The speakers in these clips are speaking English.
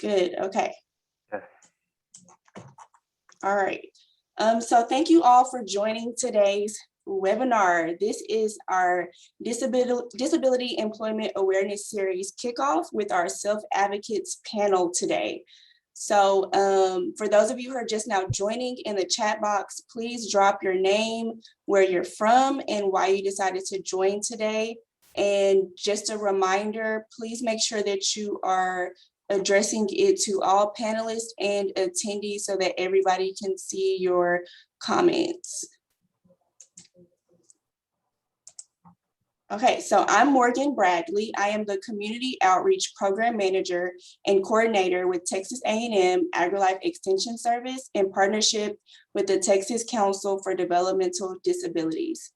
Good, okay. Yes. All right. So thank you all for joining today's webinar. This is our Disability Employment Awareness Series kickoff with our Self-Advocates panel today. So for those of you who are just now joining, in the chat box, please drop your name, where you're from, and why you decided to join today. And just a reminder, please make sure that you are addressing it to all panelists and attendees so that everybody can see your comments. Okay, so I'm Morgan Bradley. I am the Community Outreach Program Manager and Coordinator with Texas A&M AgriLife Extension Service in partnership with the Texas Council for Developmental Disabilities.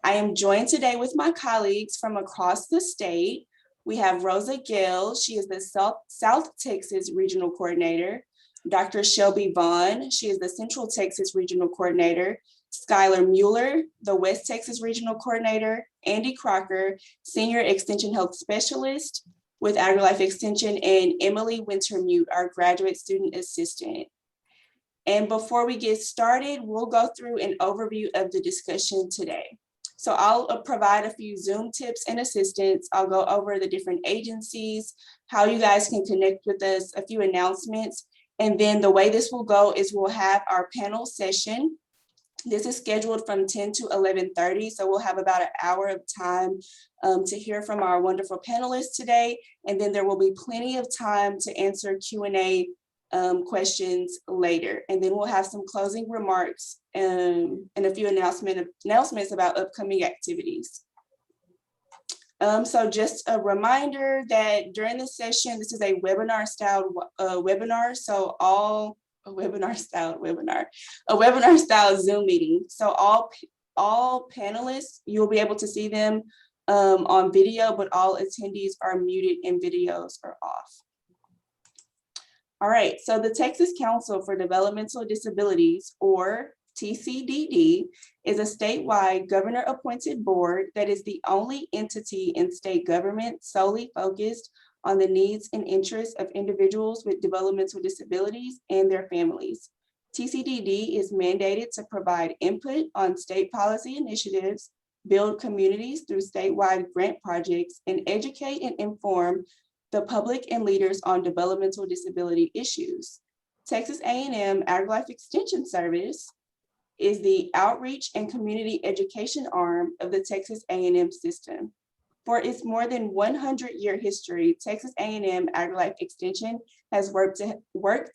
I am joined today with my colleagues from across the state. We have Rosa Guel, she is the South Texas Regional Coordinator. Dr. Shelby Vaughn, she is the Central Texas Regional Coordinator. Skylar Mueller, the West Texas Regional Coordinator. Andy Crocker, Senior Extension Health Specialist with AgriLife Extension, and Emily Wintermute, our Graduate Student Assistant. And before we get started, we'll go through an overview of the discussion today. So I'll provide a few Zoom tips and assistance. I'll go over the different agencies, how you guys can connect with us, a few announcements. And then the way this will go is we'll have our panel session. This is scheduled from 10 to 11:30, so we'll have about an hour of time to hear from our wonderful panelists today, and then there will be plenty of time to answer Q&A questions later. And then we'll have some closing remarks and a few announcements about upcoming activities. So just a reminder that during this session, this is a webinar style webinar, so a webinar style Zoom meeting. So all panelists, you'll be able to see them on video, but all attendees are muted and videos are off. All right, so the Texas Council for Developmental Disabilities, or TCDD, is a statewide governor-appointed board that is the only entity in state government solely focused on the needs and interests of individuals with developmental disabilities and their families. TCDD is mandated to provide input on state policy initiatives, build communities through statewide grant projects, and educate and inform the public and leaders on developmental disability issues. Texas A&M AgriLife Extension Service is the outreach and community education arm of the Texas A&M system. For its more than 100-year history, Texas A&M AgriLife Extension has worked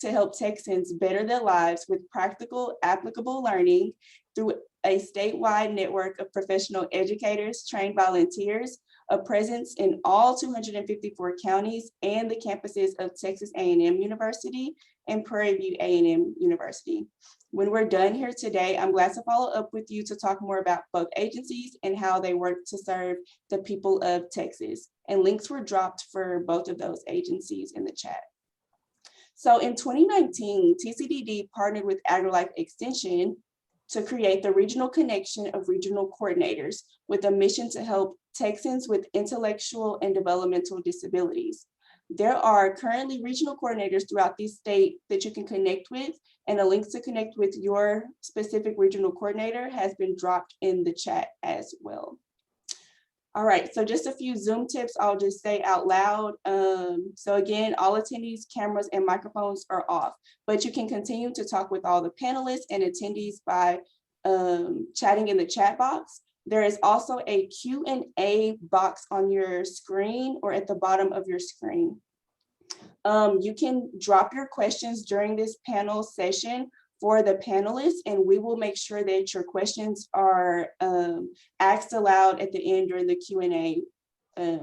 to help Texans better their lives with practical, applicable learning through a statewide network of professional educators, trained volunteers, a presence in all 254 counties, and the campuses of Texas A&M University and Prairie View A&M University. When we're done here today, I'm glad to follow up with you to talk more about both agencies and how they work to serve the people of Texas. And links were dropped for both of those agencies in the chat. So in 2019, TCDD partnered with AgriLife Extension to create the Regional Connection of Regional Coordinators with a mission to help Texans with intellectual and developmental disabilities. There are currently regional coordinators throughout the state that you can connect with, and a link to connect with your specific regional coordinator has been dropped in the chat as well. All right, so just a few Zoom tips I'll just say out loud. So again, all attendees' cameras and microphones are off, but you can continue to talk with all the panelists and attendees by chatting in the chat box. There is also a Q&A box on your screen or at the bottom of your screen. You can drop your questions during this panel session for the panelists, and we will make sure that your questions are asked aloud at the end during the Q&A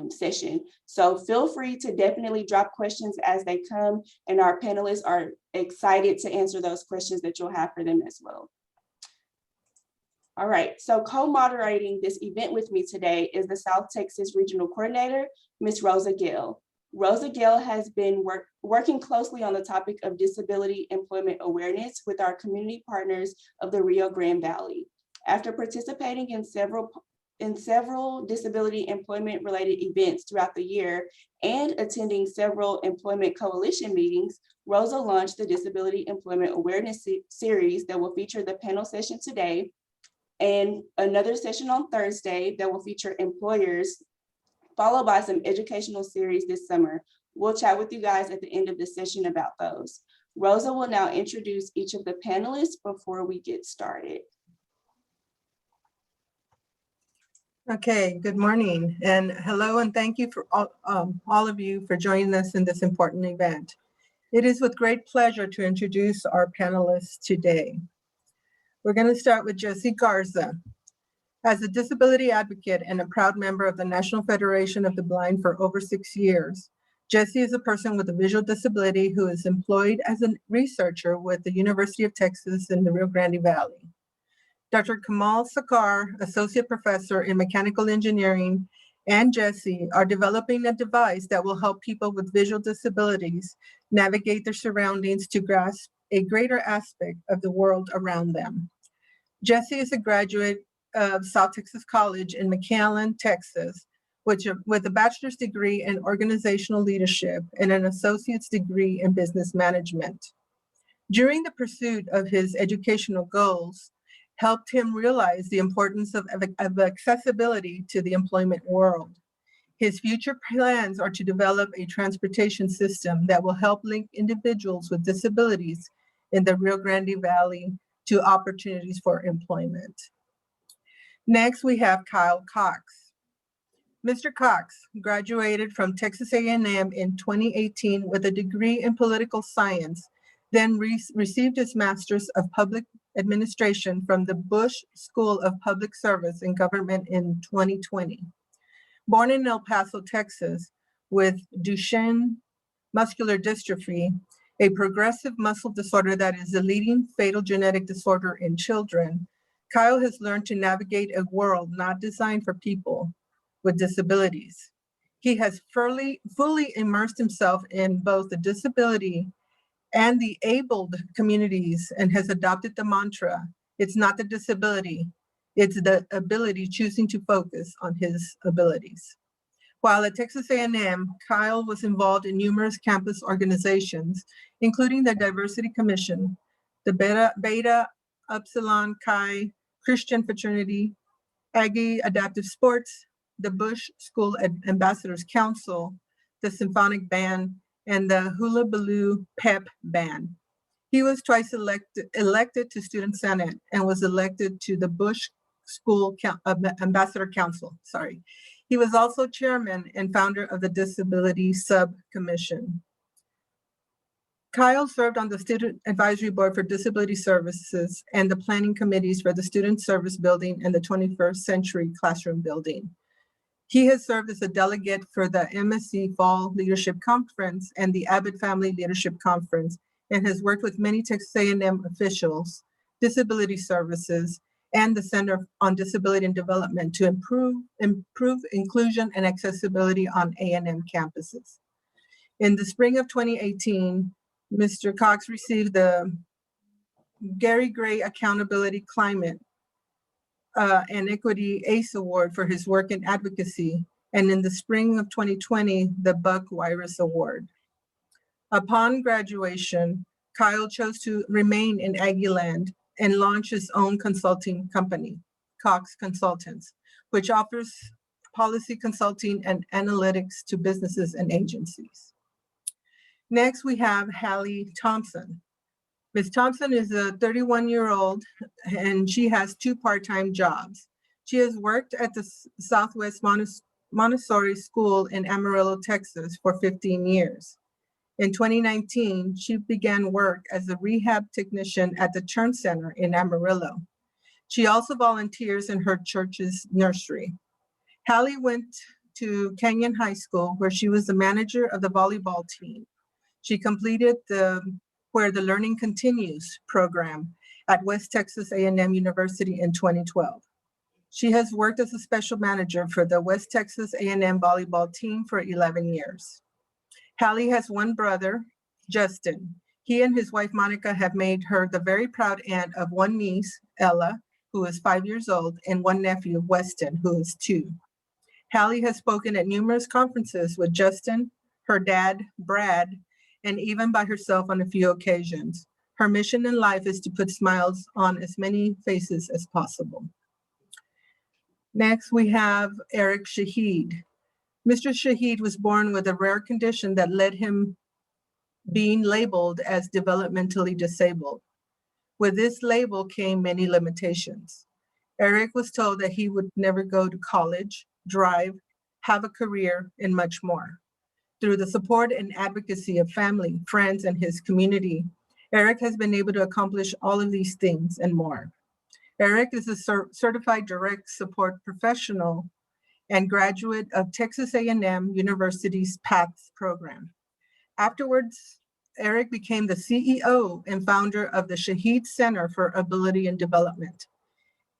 session. So feel free to definitely drop questions as they come, and our panelists are excited to answer those questions that you'll have for them as well. All right, so co-moderating this event with me today is the South Texas Regional Coordinator, Ms. Rosa Guel. Rosa Guel has been working closely on the topic of disability employment awareness with our community partners of the Rio Grande Valley. After participating in several in several disability employment related events throughout the year and attending several employment coalition meetings, Rosa launched the Disability Employment Awareness Series that will feature the panel session today and another session on Thursday that will feature employers, followed by some educational series this summer. We'll chat with you guys at the end of the session about those. Rosa will now introduce each of the panelists before we get started. Okay, good morning and hello, and thank you for all of you for joining us in this important event. It is with great pleasure to introduce our panelists today. We're going to start with Jessie Garza. As a disability advocate and a proud member of the National Federation of the Blind for over 6 years, Jessie is a person with a visual disability who is employed as a researcher with the University of Texas in the Rio Grande Valley. Dr. Kamal Sakar, Associate Professor in Mechanical Engineering, and Jessie are developing a device that will help people with visual disabilities navigate their surroundings to grasp a greater aspect of the world around them. Jessie is a graduate of South Texas College in McAllen, Texas, with a bachelor's degree in organizational leadership and an associate's degree in business management. During the pursuit of his educational goals, helped him realize the importance of accessibility to the employment world. His future plans are to develop a transportation system that will help link individuals with disabilities in the Rio Grande Valley to opportunities for employment. Next, we have Kyle Cox. Mr. Cox graduated from Texas A&M in 2018 with a degree in political science, then received his Master's of Public Administration from the Bush School of Public Service and Government in 2020. Born in El Paso, Texas, with Duchenne muscular dystrophy, a progressive muscle disorder that is the leading fatal genetic disorder in children, Kyle has learned to navigate a world not designed for people with disabilities. He has fully immersed himself in both the disability and the abled communities and has adopted the mantra, it's not the disability, it's the ability choosing to focus on his abilities. While at Texas A&M, Kyle was involved in numerous campus organizations, including the Diversity Commission, the Beta Upsilon Chi Christian Fraternity, Aggie Adaptive Sports, the Bush School Ambassadors Council, the Symphonic Band, and the Hula Baloo Pep Band. He was twice elected to Student Senate and was elected to the Bush School Ambassador Council, sorry. He was also chairman and founder of the Disability Subcommission. Kyle served on the Student Advisory Board for Disability Services and the planning committees for the Student Service Building and the 21st Century Classroom Building. He has served as a delegate for the MSC Fall Leadership Conference and the Abbott Family Leadership Conference, and has worked with many Texas A&M officials, disability services, and the Center on Disability and Development to improve inclusion and accessibility on A&M campuses. In the spring of 2018, Mr. Cox received the Gary Gray Accountability Climate and Equity ACE Award for his work in advocacy, and in the spring of 2020, the Buck Wyrus Award. Upon graduation, Kyle chose to remain in Aggieland and launch his own consulting company, Cox Consultants, which offers policy consulting and analytics to businesses and agencies. Next, we have Hallie Thompson. Ms. Thompson is a 31-year-old and she has 2 part-time jobs. She has worked at the Southwest Montessori School in Amarillo, Texas for 15 years. In 2019, she began work as a rehab technician at the Turn Center in Amarillo. She also volunteers in her church's nursery. Hallie went to Canyon High School where she was the manager of the volleyball team. She completed the Where the Learning Continues program at West Texas A&M University in 2012. She has worked as a special manager for the West Texas A&M volleyball team for 11 years. Hallie has 1 brother, Justin. He and his wife, Monica, have made her the very proud aunt of 1 niece, Ella, who is 5 years old, and one nephew, Weston, who is 2. Hallie has spoken at numerous conferences with Justin, her dad, Brad, and even by herself on a few occasions. Her mission in life is to put smiles on as many faces as possible. Next, we have Eric Shahid. Mr. Shahid was born with a rare condition that led him being labeled as developmentally disabled. With this label came many limitations. Eric was told that he would never go to college, drive, have a career, and much more. Through the support and advocacy of family, friends, and his community, Eric has been able to accomplish all of these things and more. Eric is a certified direct support professional and graduate of Texas A&M University's PATHS program. Afterwards, Eric became the CEO and founder of the Shaheed Center for Ability and Development.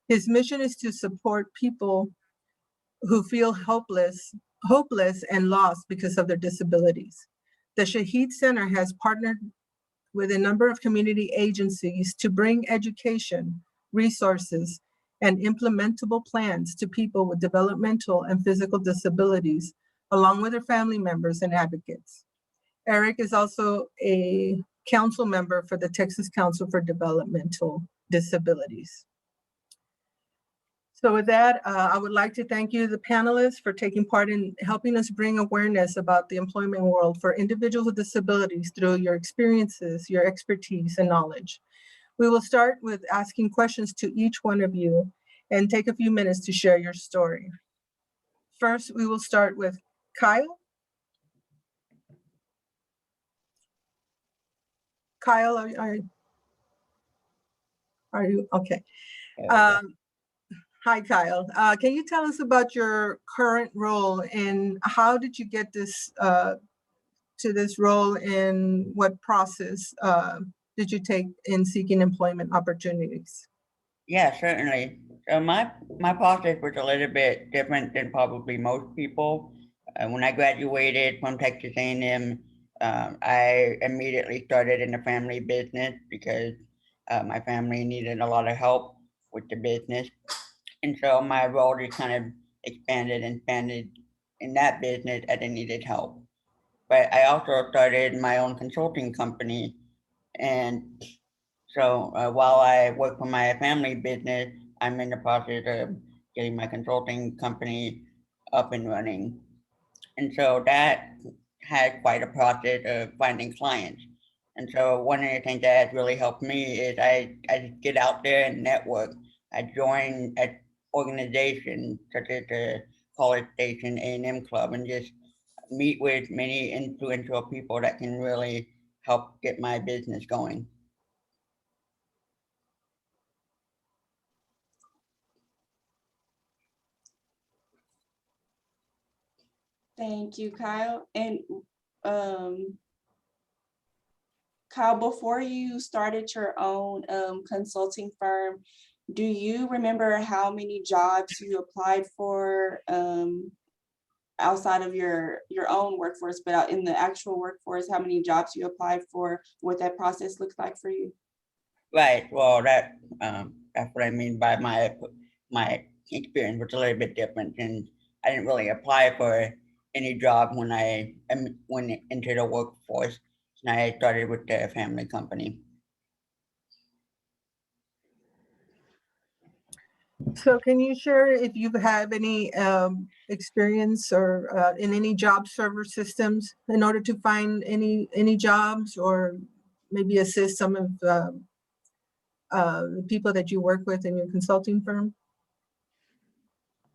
His mission is to support people who feel hopeless and lost because of their disabilities. The Shaheed Center has partnered with a number of community agencies to bring education, resources, and implementable plans to people with developmental and physical disabilities, along with their family members and advocates. Eric is also a council member for the Texas Council for Developmental Disabilities. So with that, I would like to thank you, the panelists, for taking part in helping us bring awareness about the employment world for individuals with disabilities through your experiences, your expertise, and knowledge. We will start with asking questions to each one of you and take a few minutes to share your story. First, we will start with Kyle. Kyle, are you okay? Hi, Kyle. Can you tell us about your current role and how did you get this to this role, and what process did you take in seeking employment opportunities? Yeah, certainly. So my process was a little bit different than probably most people. When I graduated from Texas A&M, I immediately started in the family business because my family needed a lot of help with the business. And so my role just kind of expanded and expanded in that business as I needed help. But I also started my own consulting company. And so while I work for my family business, I'm in the process of getting my consulting company up and running. And so that had quite a process of finding clients. And so one of the things that has really helped me is I just get out there and network. I join an organization such as the College Station A&M Club and just meet with many influential people that can really help get my business going. Thank you, Kyle. And Kyle, before you started your own consulting firm, do you remember how many jobs you applied for outside of your own workforce, but out in the actual workforce, how many jobs you applied for, what that process looks like for you? Right. Well, that's what I mean by my experience was a little bit different, and I didn't really apply for any job when I went into the workforce. And I started with the family company. So can you share if you have any experience or in any job server systems in order to find any jobs, or maybe assist some of the people that you work with in your consulting firm?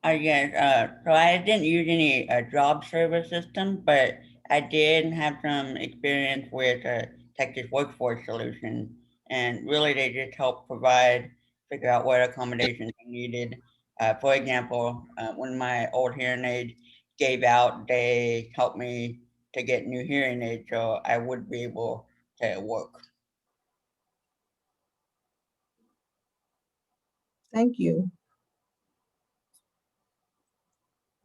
Yes, so I didn't use any job service system, but I did have some experience with Texas Workforce Solutions, and really they just help figure out what accommodations I needed. For example, when my old hearing aid gave out, they helped me to get new hearing aids so I would be able to work. Thank you.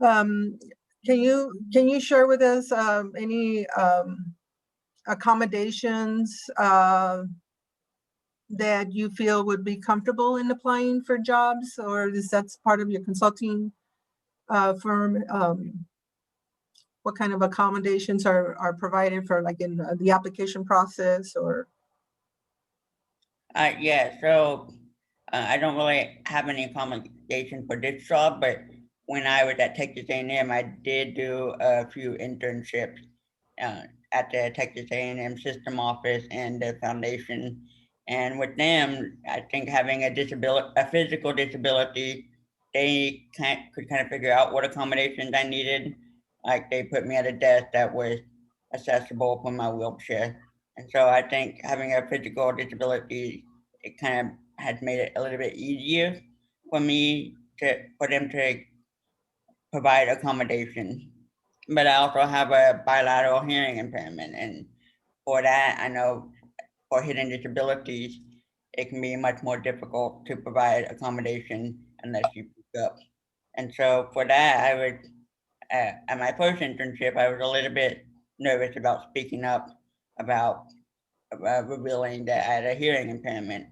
Can you share with us any accommodations that you feel would be comfortable in applying for jobs, or is that part of your consulting firm? What kind of accommodations are provided for, like in the application process, or? Yeah, so I don't really have any accommodation for this job, but when I was at Texas A&M, I did do a few internships at the Texas A&M system office and the foundation. And with them, I think having a physical disability, they could kind of figure out what accommodations I needed. Like they put me at a desk that was accessible for my wheelchair. And so I think having a physical disability, it kind of has made it a little bit easier for them to provide accommodation. But I also have a bilateral hearing impairment, and for that, I know for hidden disabilities, it can be much more difficult to provide accommodation unless you pick up. And so for that, I would, at my first internship, I was a little bit nervous about speaking up about revealing that I had a hearing impairment.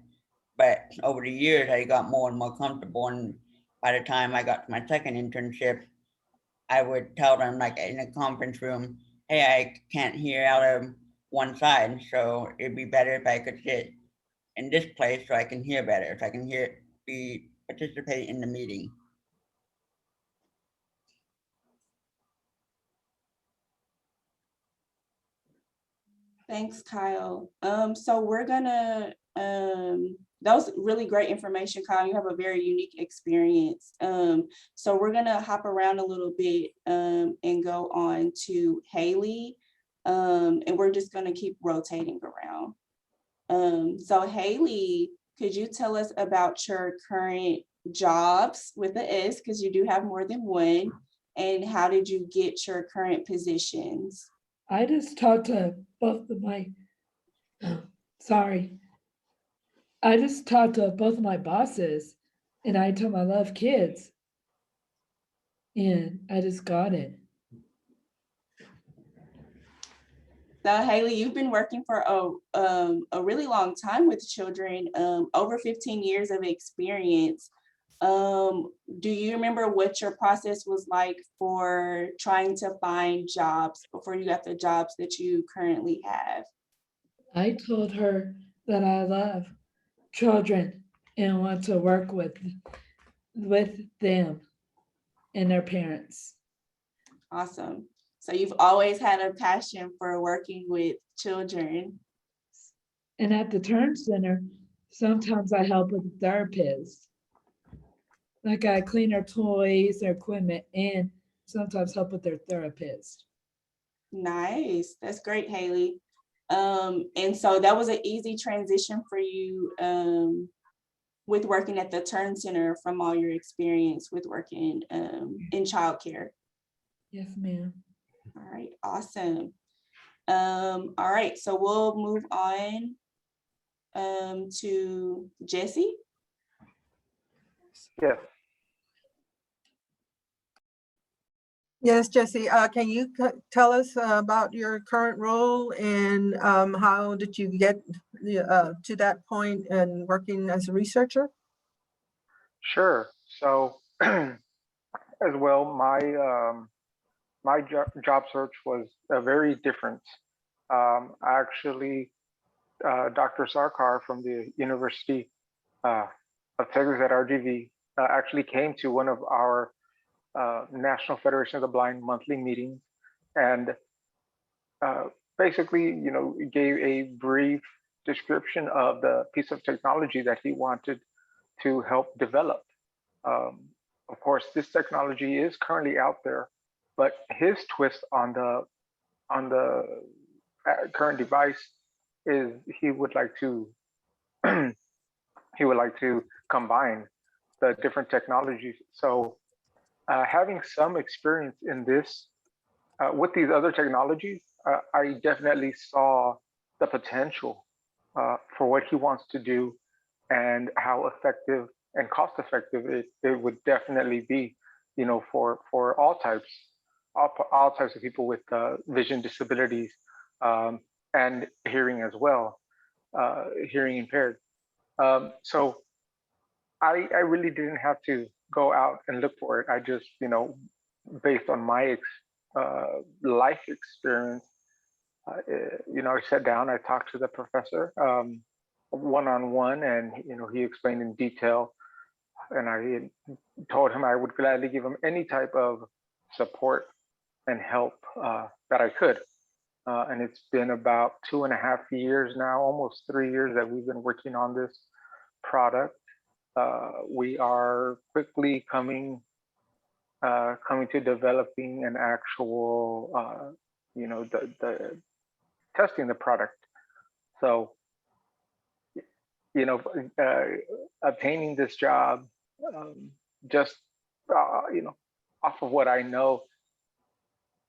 But over the years, I got more and more comfortable. And by the time I got to my second internship, I would tell them, like in a conference room, hey, I can't hear out of one side. So it'd be better if I could sit in this place so I can hear better, if I can participate in the meeting. Thanks, Kyle. So we're gonna, that was really great information, Kyle. You have a very unique experience. So we're gonna hop around a little bit and go on to Haley. And we're just gonna keep rotating around. So Haley, could you tell us about your current jobs with the S, because you do have more than one, and how did you get your current positions? I just talked to both of my, sorry. I just talked to both of my bosses and I told them I love kids. And I just got it. So Haley, you've been working for a really long time with children, over 15 years of experience. Do you remember what your process was like for trying to find jobs before you got the jobs that you currently have? I told her that I love children and want to work with them and their parents. Awesome. So you've always had a passion for working with children. And at the Turn Center, sometimes I help with the therapists. Like I clean their toys, their equipment, and sometimes help with their therapist. Nice. That's great, Haley. And so that was an easy transition for you with working at the Turn Center from all your experience with working in childcare. Yes, ma'am. All right, awesome. All right, so we'll move on to Jesse. Yes, Yes, Jesse, can you tell us about your current role and how did you get to that point and working as a researcher? sure. So as well, my job search was very different. Actually, Dr. Sarkar from the University of Texas at RGV actually came to one of our National Federation of the Blind monthly meetings and basically, gave a brief description of the piece of technology that he wanted to help develop. Of course, this technology is currently out there, but his twist on the current device is he would like to combine the different technologies. So having some experience in this with these other technologies, I definitely saw the potential for what he wants to do and how effective and cost effective it would definitely be, for all types of people with vision disabilities and hearing as well, hearing impaired. So I really didn't have to go out and look for it. I just, based on my life experience, I sat down, I talked to the professor one-on-one, and he explained in detail, and I told him I would gladly give him any type of support and help that I could. And it's been about 2.5 years now, almost 3 years that we've been working on this product. We are quickly coming to developing an actual, the testing the product. So, obtaining this job, just off of what I know,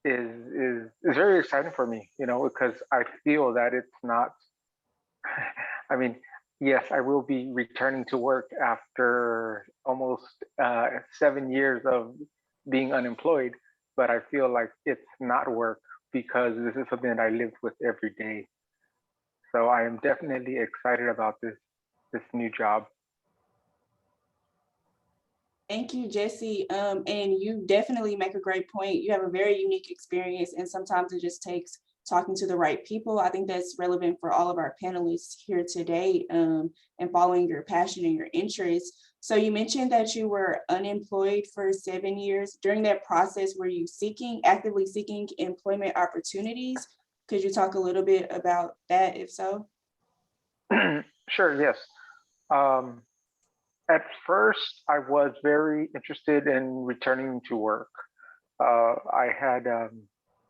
is very exciting for me. Because I feel that it's not. I mean, yes, I will be returning to work after almost 7 years of being unemployed, but I feel like it's not work because this is something that I live with every day. So I am definitely excited about this new job. Thank you, Jesse. And you definitely make a great point. You have a very unique experience, and sometimes it just takes talking to the right people. I think that's relevant for all of our panelists here today, and following your passion and your interests. So you mentioned that you were unemployed for 7 years. During that process, were you actively seeking employment opportunities? Could you talk a little bit about that, if so? Sure, yes. At first, I was very interested in returning to work. I had,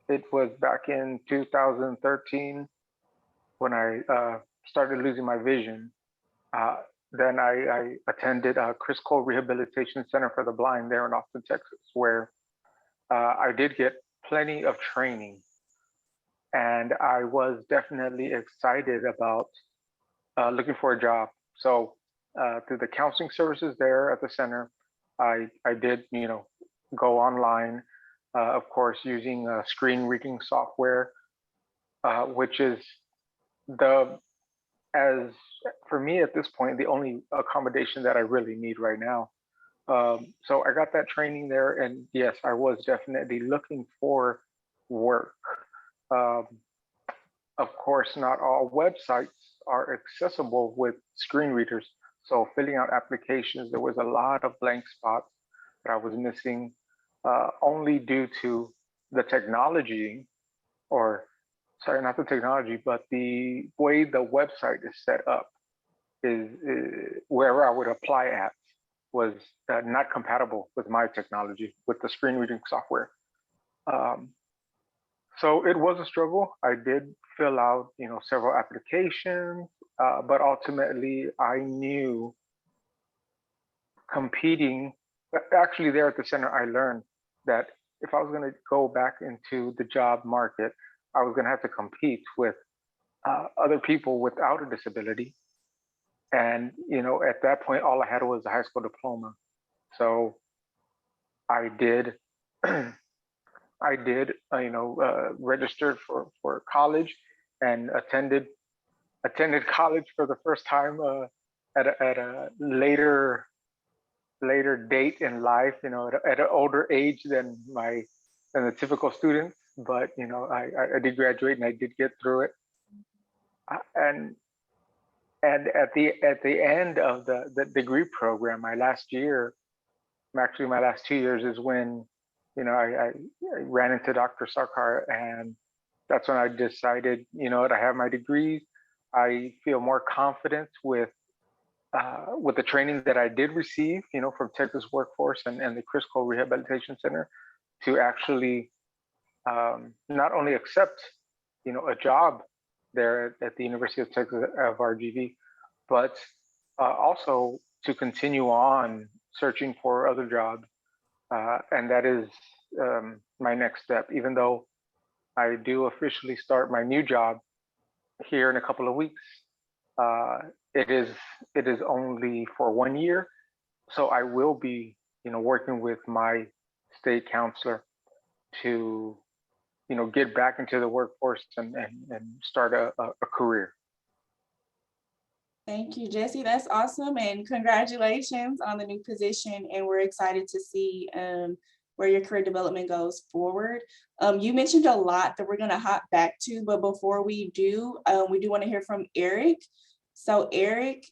it was back in 2013 when I started losing my vision. Then I attended Crisco Rehabilitation Center for the Blind there in Austin, Texas, where I did get plenty of training. And I was definitely excited about looking for a job. So through the counseling services there at the center, I did, go online, of course, using screen reading software, which is for me at this point, the only accommodation that I really need right now. So I got that training there, and yes, I was definitely looking for work. Of course, not all websites are accessible with screen readers. So filling out applications, there was a lot of blank spots that I was missing, only due to the technology, or sorry, not the technology, but the way the website is set up is wherever I would apply at was not compatible with my technology, with the screen reading software. So it was a struggle. I did fill out, several applications, but ultimately I knew competing, actually there at the center, I learned that if I was going to go back into the job market, I was going to have to compete with other people without a disability. And, at that point, all I had was a high school diploma. So I did, registered for college and attended college for the first time at a later date in life, at an older age than the typical student. But I did graduate and I did get through it. And at the end of the degree program, my last year, actually my last 2 years, is when I ran into Dr. Sarkar, and that's when I decided, I have my degrees. I feel more confident with the training that I did receive, from Texas Workforce and the Crisco Rehabilitation Center, to actually not only accept, a job there at the University of Texas of RGV, but also to continue on searching for other jobs. And that is my next step, even though I do officially start my new job here in a couple of weeks. It is only for 1 year. So I will be, working with my state counselor to, get back into the workforce and start a career. Thank you, Jesse. That's awesome. And congratulations on the new position. And we're excited to see where your career development goes forward. You mentioned a lot that we're going to hop back to, but before we do want to hear from Eric. So Eric,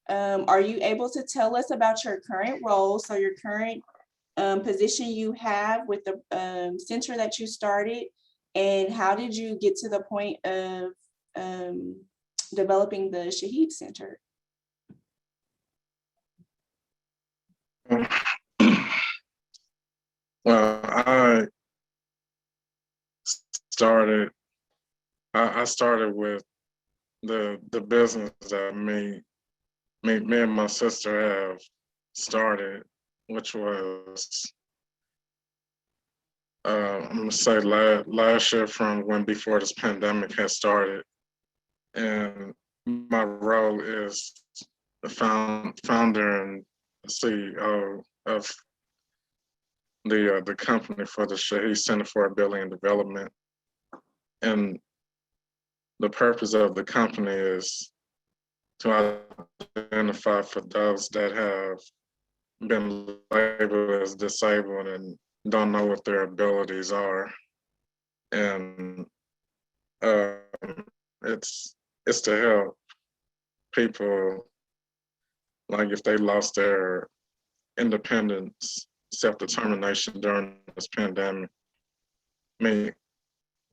are you able to tell us about your current role? So your current position you have with the center that you started, and how did you get to the point of developing the Shaheed Center? Well, I started with the business that me and my sister have started, which was I'm gonna say last year, from when before this pandemic had started. And my role is the founder and CEO of the company for the Shaheed Center for Ability and Development. And the purpose of the company is to identify for those that have been labeled as disabled and don't know what their abilities are. And it's to help people, like if they lost their independence, self-determination during this pandemic. Me,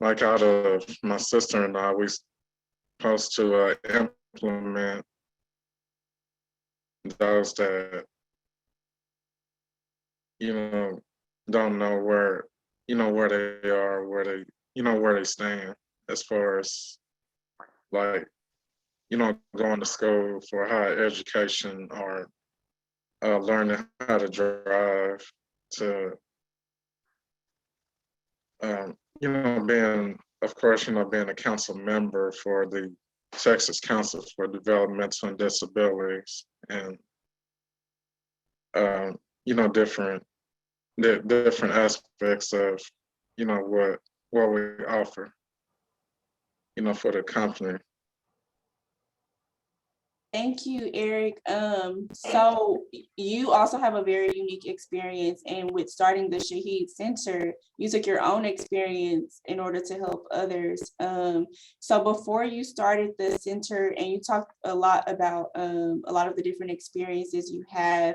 like out of my sister and I, we supposed to implement those that, don't know where they are, where they stand, as far as like, going to school for higher education, or learning how to drive, to being a council member for the Texas Council for Developmental and Disabilities, and different aspects of what we offer, for the company. Thank you, Eric. So you also have a very unique experience, and with starting the Shaheed Center, you took your own experience in order to help others. So before you started the center, and you talked a lot about a lot of the different experiences you have,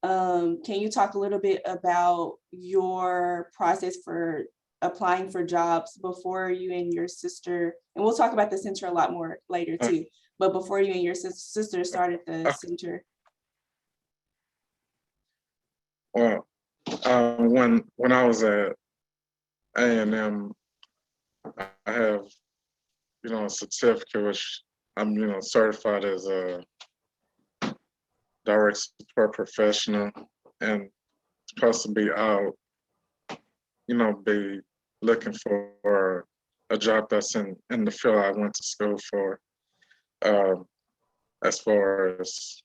can you talk a little bit about your process for applying for jobs before you and your sister, and we'll talk about the center a lot more later too, but before you and your sister started the center? Well, when I was at A&M, I have, a certificate which I'm, certified as a direct support professional, and supposed to be out, be looking for a job that's in the field I went to school for, as far as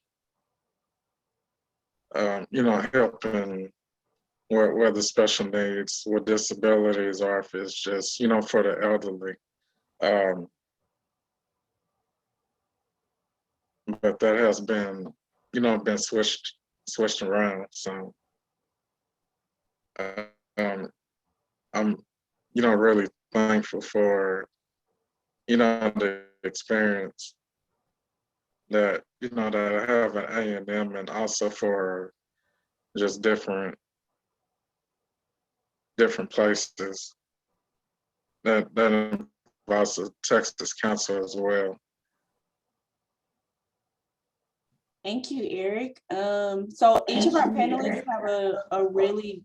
helping where the special needs, what disabilities are, if it's just, for the elderly. But that has been, been switched around. So I'm, really thankful for, the experience that, that I have at A&M, and also for just different places that involves the Texas Council as well. Thank you, Eric. So each of our panelists have a really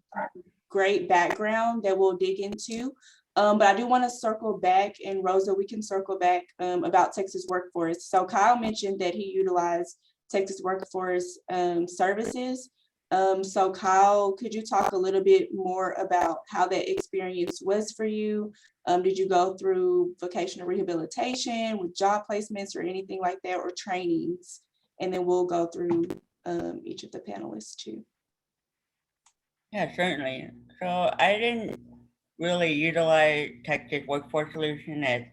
great background that we'll dig into. But I do want to circle back, and Rosa, we can circle back about Texas Workforce. So Kyle mentioned that he utilized Texas Workforce services. So Kyle, could you talk a little bit more about how that experience was for you? Did you go through vocational rehabilitation with job placements or anything like that, or trainings? And then we'll go through each of the panelists too. Yeah, certainly. So I didn't really utilize Texas Workforce Solution as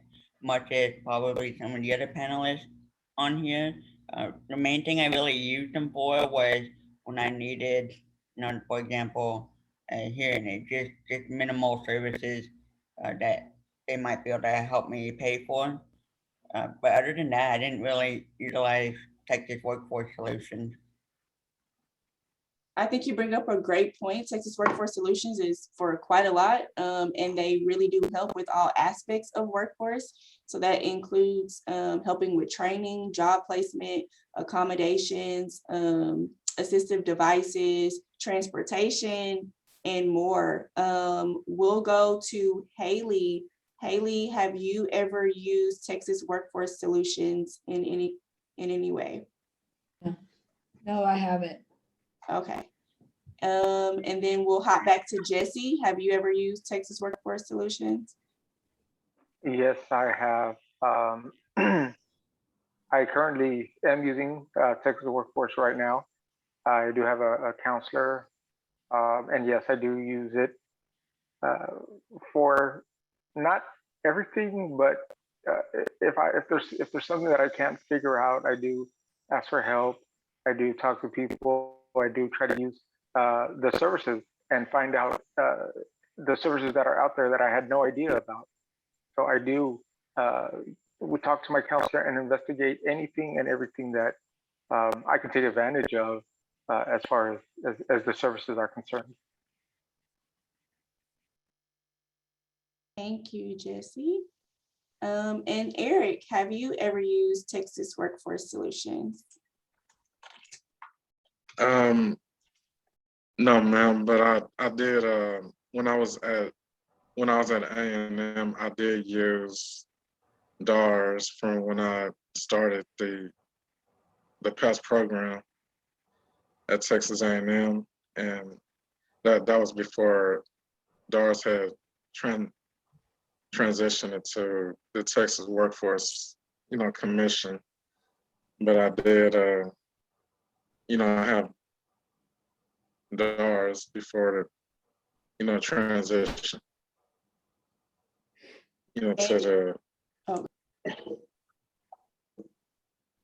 much as probably some of the other panelists. on here. The main thing I really used them for was when I needed, for example, a hearing aid, just minimal services that they might be able to help me pay for. But other than that, I didn't really utilize Texas Workforce Solutions. I think you bring up a great point. Texas Workforce Solutions is for quite a lot, and they really do help with all aspects of workforce. So that includes helping with training, job placement, accommodations, assistive devices, transportation, and more. We'll go to Haley. Haley, have you ever used Texas Workforce Solutions in any way? No, I haven't. Okay. And then we'll hop back to Jesse. Have you ever used Texas Workforce Solutions? Yes, I have. I currently am using Texas Workforce right now. I do have a counselor, and yes, I do use it for not everything, but if there's something that I can't figure out, I do ask for help. I do talk to people. I do try to use the services and find out the services that are out there that I had no idea about. So I do would talk to my counselor and investigate anything and everything that I can take advantage of as far as the services are concerned. Thank you, Jesse. And Eric, have you ever used Texas Workforce Solutions? No, ma'am, but I did when I was at A&M, I did use DARS from when I started the PEST program at Texas A&M, and that was before DARS had transitioned into the Texas Workforce, Commission. But I did, have DARS before the, transition, to the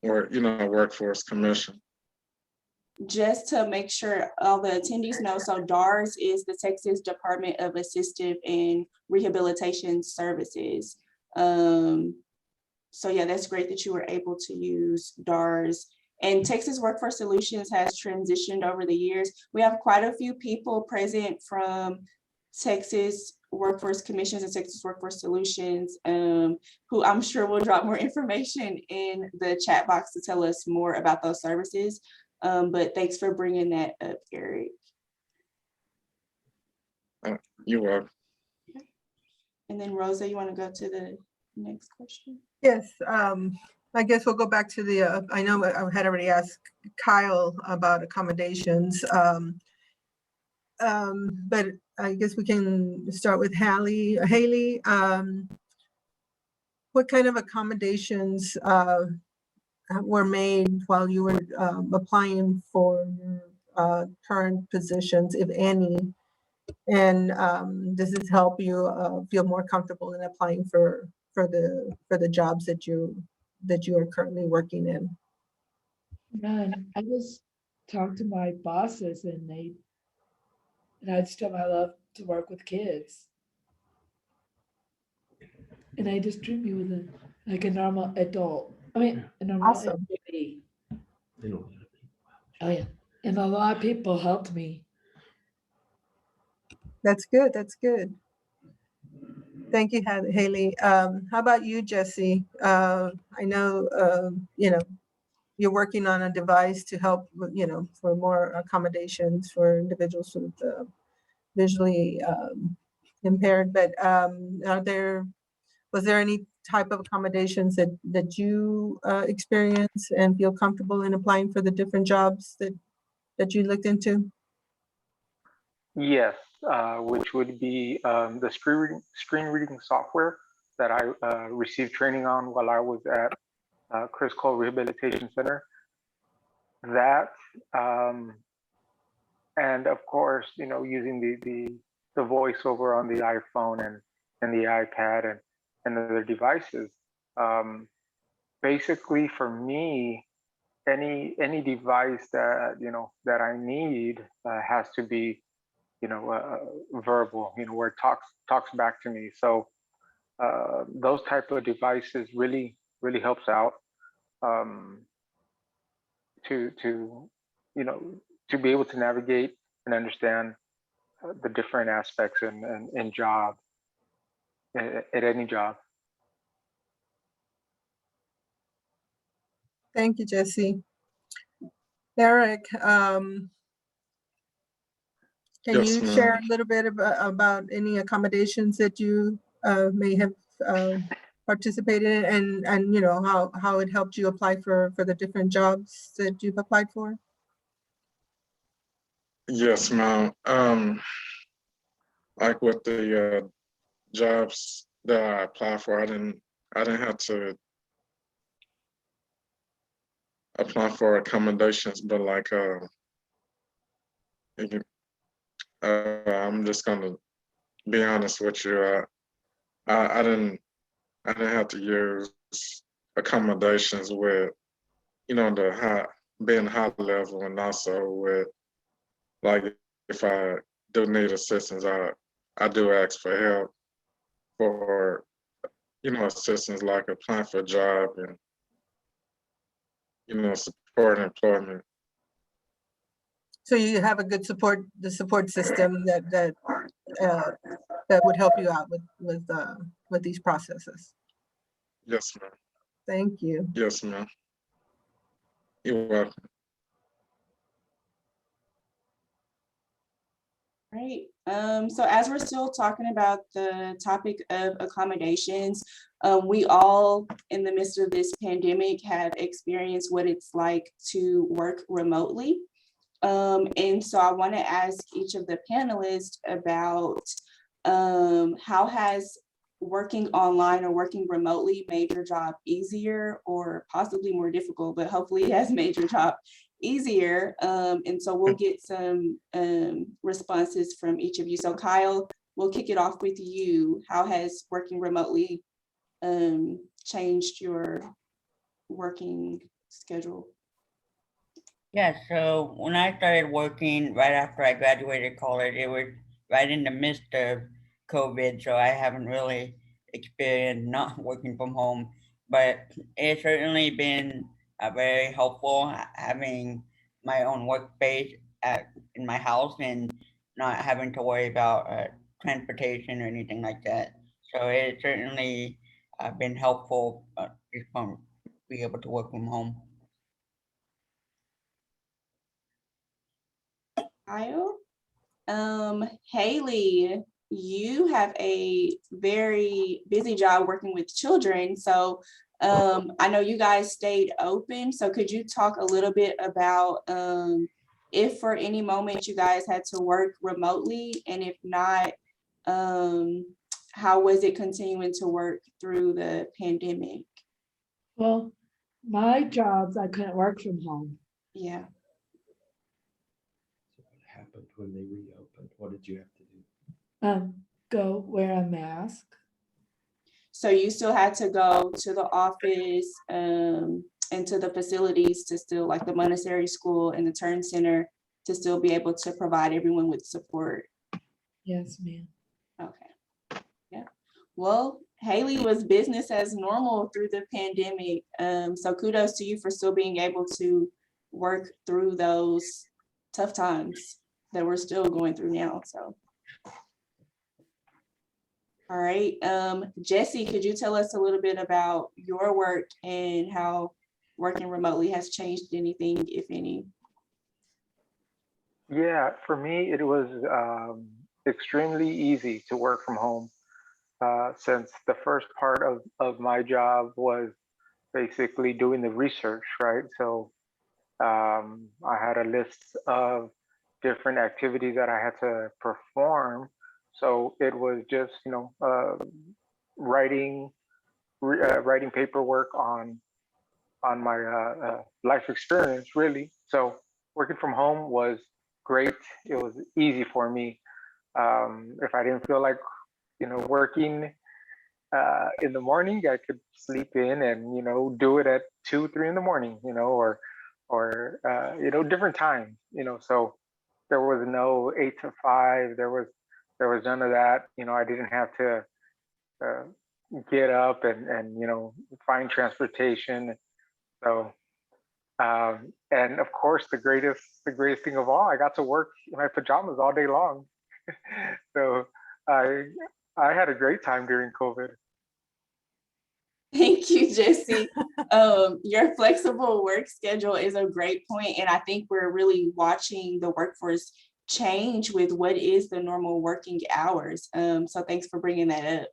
Workforce Commission. Just to make sure all the attendees know, so DARS is the Texas Department of Assistive and Rehabilitation Services. So yeah, that's great that you were able to use DARS. And Texas Workforce Solutions has transitioned over the years. We have quite a few people present from Texas Workforce Commissions and Texas Workforce Solutions, who I'm sure will drop more information in the chat box to tell us more about those services. But thanks for bringing that up, Eric. You're welcome. And then Rosa, you want to go to the next question? Yes, I guess we'll go back to the, I know I had already asked Kyle about accommodations, but I guess we can start with Hallie. Haley, what kind of accommodations were made while you were applying for your current positions, if any? And does this help you feel more comfortable in applying for the jobs that you are currently working in? None. I just talk to my bosses and I just tell them I love to work with kids. And they just treat me with like a normal adult. I mean, a normal Awesome. employee. Oh yeah. And a lot of people helped me. That's good. That's good. Thank you, Haley. How about you, Jesse? I know, you're working on a device to help, for more accommodations for individuals with visually impaired. But was there any type of accommodations that you experience and feel comfortable in applying for the different jobs that you looked into? Yes, which would be the screen reading software that I received training on while I was at Chris Cole Rehabilitation Center. That and of course, using the voiceover on the iPhone and the iPad and other devices. basically for me, any device that that I need has to be verbal, where it talks back to me. So those type of devices really helps out, um, to you know to be able to navigate and understand the different aspects in job, at any job. Thank you, Jesse. Eric, can Yes, you share ma'am. a little bit about any accommodations that you may have participated in, and how it helped you apply for the different jobs that you've applied for? Yes, ma'am. Like with the jobs that I applied for, I didn't have to apply for accommodations, but like you can- I'm just gonna be honest with you. I didn't have to use accommodations with the being high level, and also with like if I do need assistance, I do ask for help for assistance like applying for a job and support employment. So you have a good support system that would help you out with these processes. Yes, ma'am. Thank you. Yes, ma'am. You're welcome. Right. So as we're still talking about the topic of accommodations, we all in the midst of this pandemic have experienced what it's like to work remotely. And so I want to ask each of the panelists about how has working online or working remotely made your job easier or possibly more difficult, but hopefully it has made your job easier. And so we'll get some responses from each of you. So Kyle, we'll kick it off with you. How has working remotely changed your working schedule? Yeah, so when I started working right after I graduated college, it was right in the midst of COVID, so I haven't really experienced not working from home, but it's certainly been very helpful having my own workspace in my house and not having to worry about transportation or anything like that. So it's certainly been helpful just from being able to work from home. Kyle? Haley, you have a very busy job working with children. So I know you guys stayed open. So could you talk a little bit about if for any moment you guys had to work remotely, and if not, how was it continuing to work through the pandemic? Well, my jobs, I couldn't work from home. Yeah. What happened when they reopened? What did you have to do? Go wear a mask. So you still had to go to the office and to the facilities to still, like the Montessori school and the Turn Center, to still be able to provide everyone with support. Yes, ma'am. Okay. Yeah. Well, Haley was business as normal through the pandemic. So kudos to you for still being able to work through those tough times that we're still going through now. So. All right, Jesse, could you tell us a little bit about your work and how working remotely has changed anything, if any? Yeah, for me, it was extremely easy to work from home, since the first part of my job was basically doing the research, right? So I had a list of different activities that I had to perform. So it was just, writing writing paperwork on my life experience, really. So working from home was great. It was easy for me. If I didn't feel like working, in the morning, I could sleep in and, you know, do it at 2, 3 in the morning, you know, or you know, different times, you know. So there was no 8 to 5. There was none of that. You know, I didn't have to uh, get up and you know, find transportation. So and of course, the greatest thing of all, I got to work in my pajamas all day long. So I I had a great time during COVID. Thank you, Jesse. Your flexible work schedule is a great point, and I think we're really watching the workforce change with what is the normal working hours. So thanks for bringing that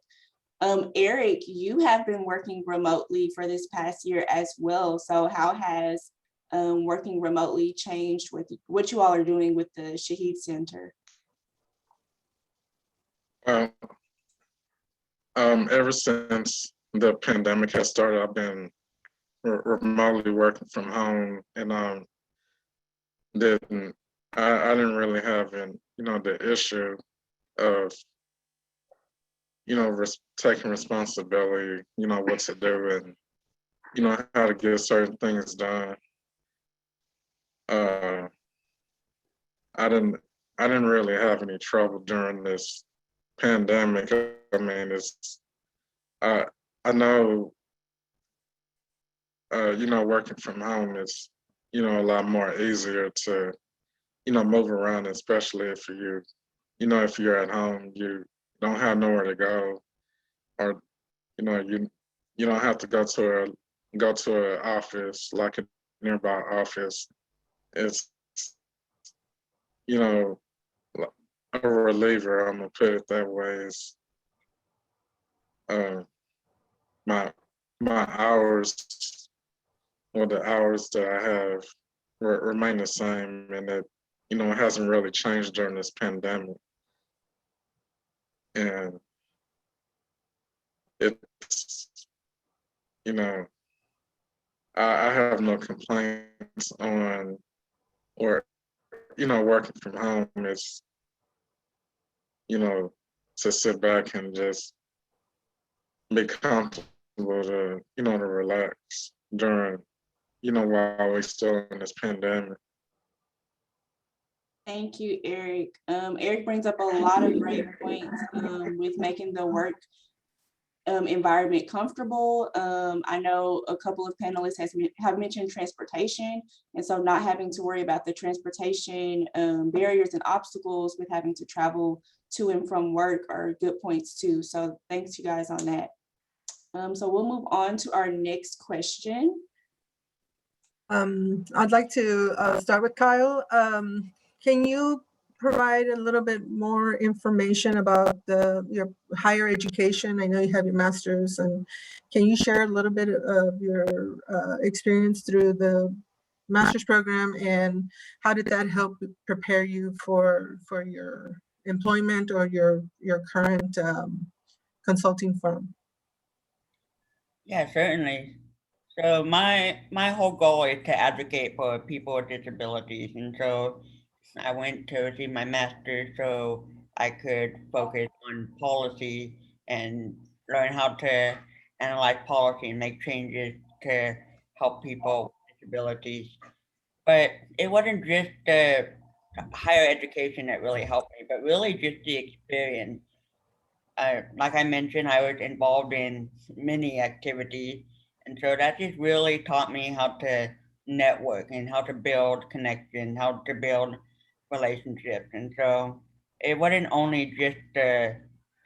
up. Eric, you have been working remotely for this past year as well. So how has working remotely changed with what you all are doing with the Shaheed Center? Well, ever since the pandemic has started, I've been remotely working from home, and didn't I didn't really have you know, the issue of, you know, taking responsibility, you know, what to do, and you know, how to get certain things done. Uh, I didn't I didn't really have any trouble during this pandemic. I mean, I I know, you know, working from home is, you know, a lot more easier to, you know, move around, especially if you know, if you're at home, you don't have nowhere to go, or you know, you don't have to go to an office, like a nearby office. It's, you know, a reliever. I'm gonna put it that way. Is uh, my my hours, or the hours that I have, remain the same, and it, you know, it hasn't really changed during this pandemic, and it's, you know, I have no complaints on, or you know, working from home is, you know, to sit back and just be comfortable, to, you know, to relax during, you know, while we're still in this pandemic. Thank you, Eric. Eric brings up a lot of great points with making the work environment comfortable. I know a couple of panelists have mentioned transportation, and so not having to worry about the transportation barriers and obstacles with having to travel to and from work are good points too. So thanks you guys on that. So we'll move on to our next question. I'd like to start with Kyle. Can you provide a little bit more information about your higher education? I know you have your master's, and can you share a little bit of your experience through the master's program, and how did that help prepare you for your employment or your current consulting firm? Yeah, certainly. So my whole goal is to advocate for people with disabilities, and so I went to receive my master's so I could focus on policy and learn how to analyze policy and make changes to help people with disabilities. But it wasn't just the higher education that really helped me, but really just the experience. Like I mentioned, I was involved in many activities, and so that just really taught me how to network and how to build connection, how to build relationships. And so it wasn't only just the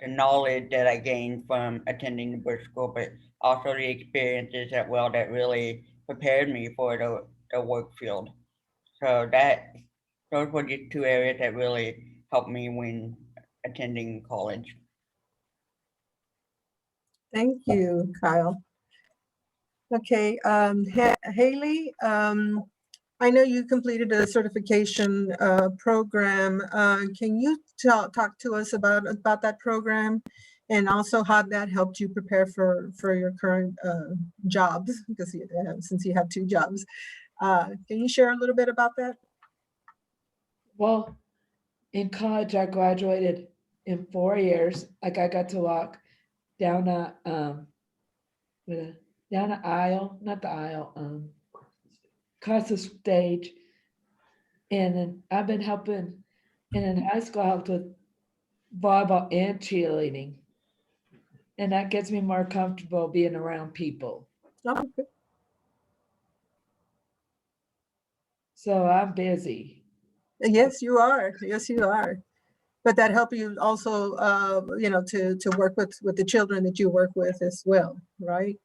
knowledge that I gained from attending the Bush School, but also the experiences at Well that really prepared me for the work field. So those were just two areas that really helped me when attending college. Thank you, Kyle. Okay, Haley, I know you completed a certification program. Can you talk to us about that program, and also how that helped you prepare for your current jobs, because since you have two jobs? Can you share a little bit about that? Well, in college, I graduated in 4 years. Like I got to walk down down the aisle, not the aisle, across the stage. And then I've been helping, and in high school I helped with volleyball and cheerleading. And that gets me more comfortable being around people. Oh, good. So I'm busy. Yes, you are. Yes, you are. But that help you also, to work with the children that you work with as well, right?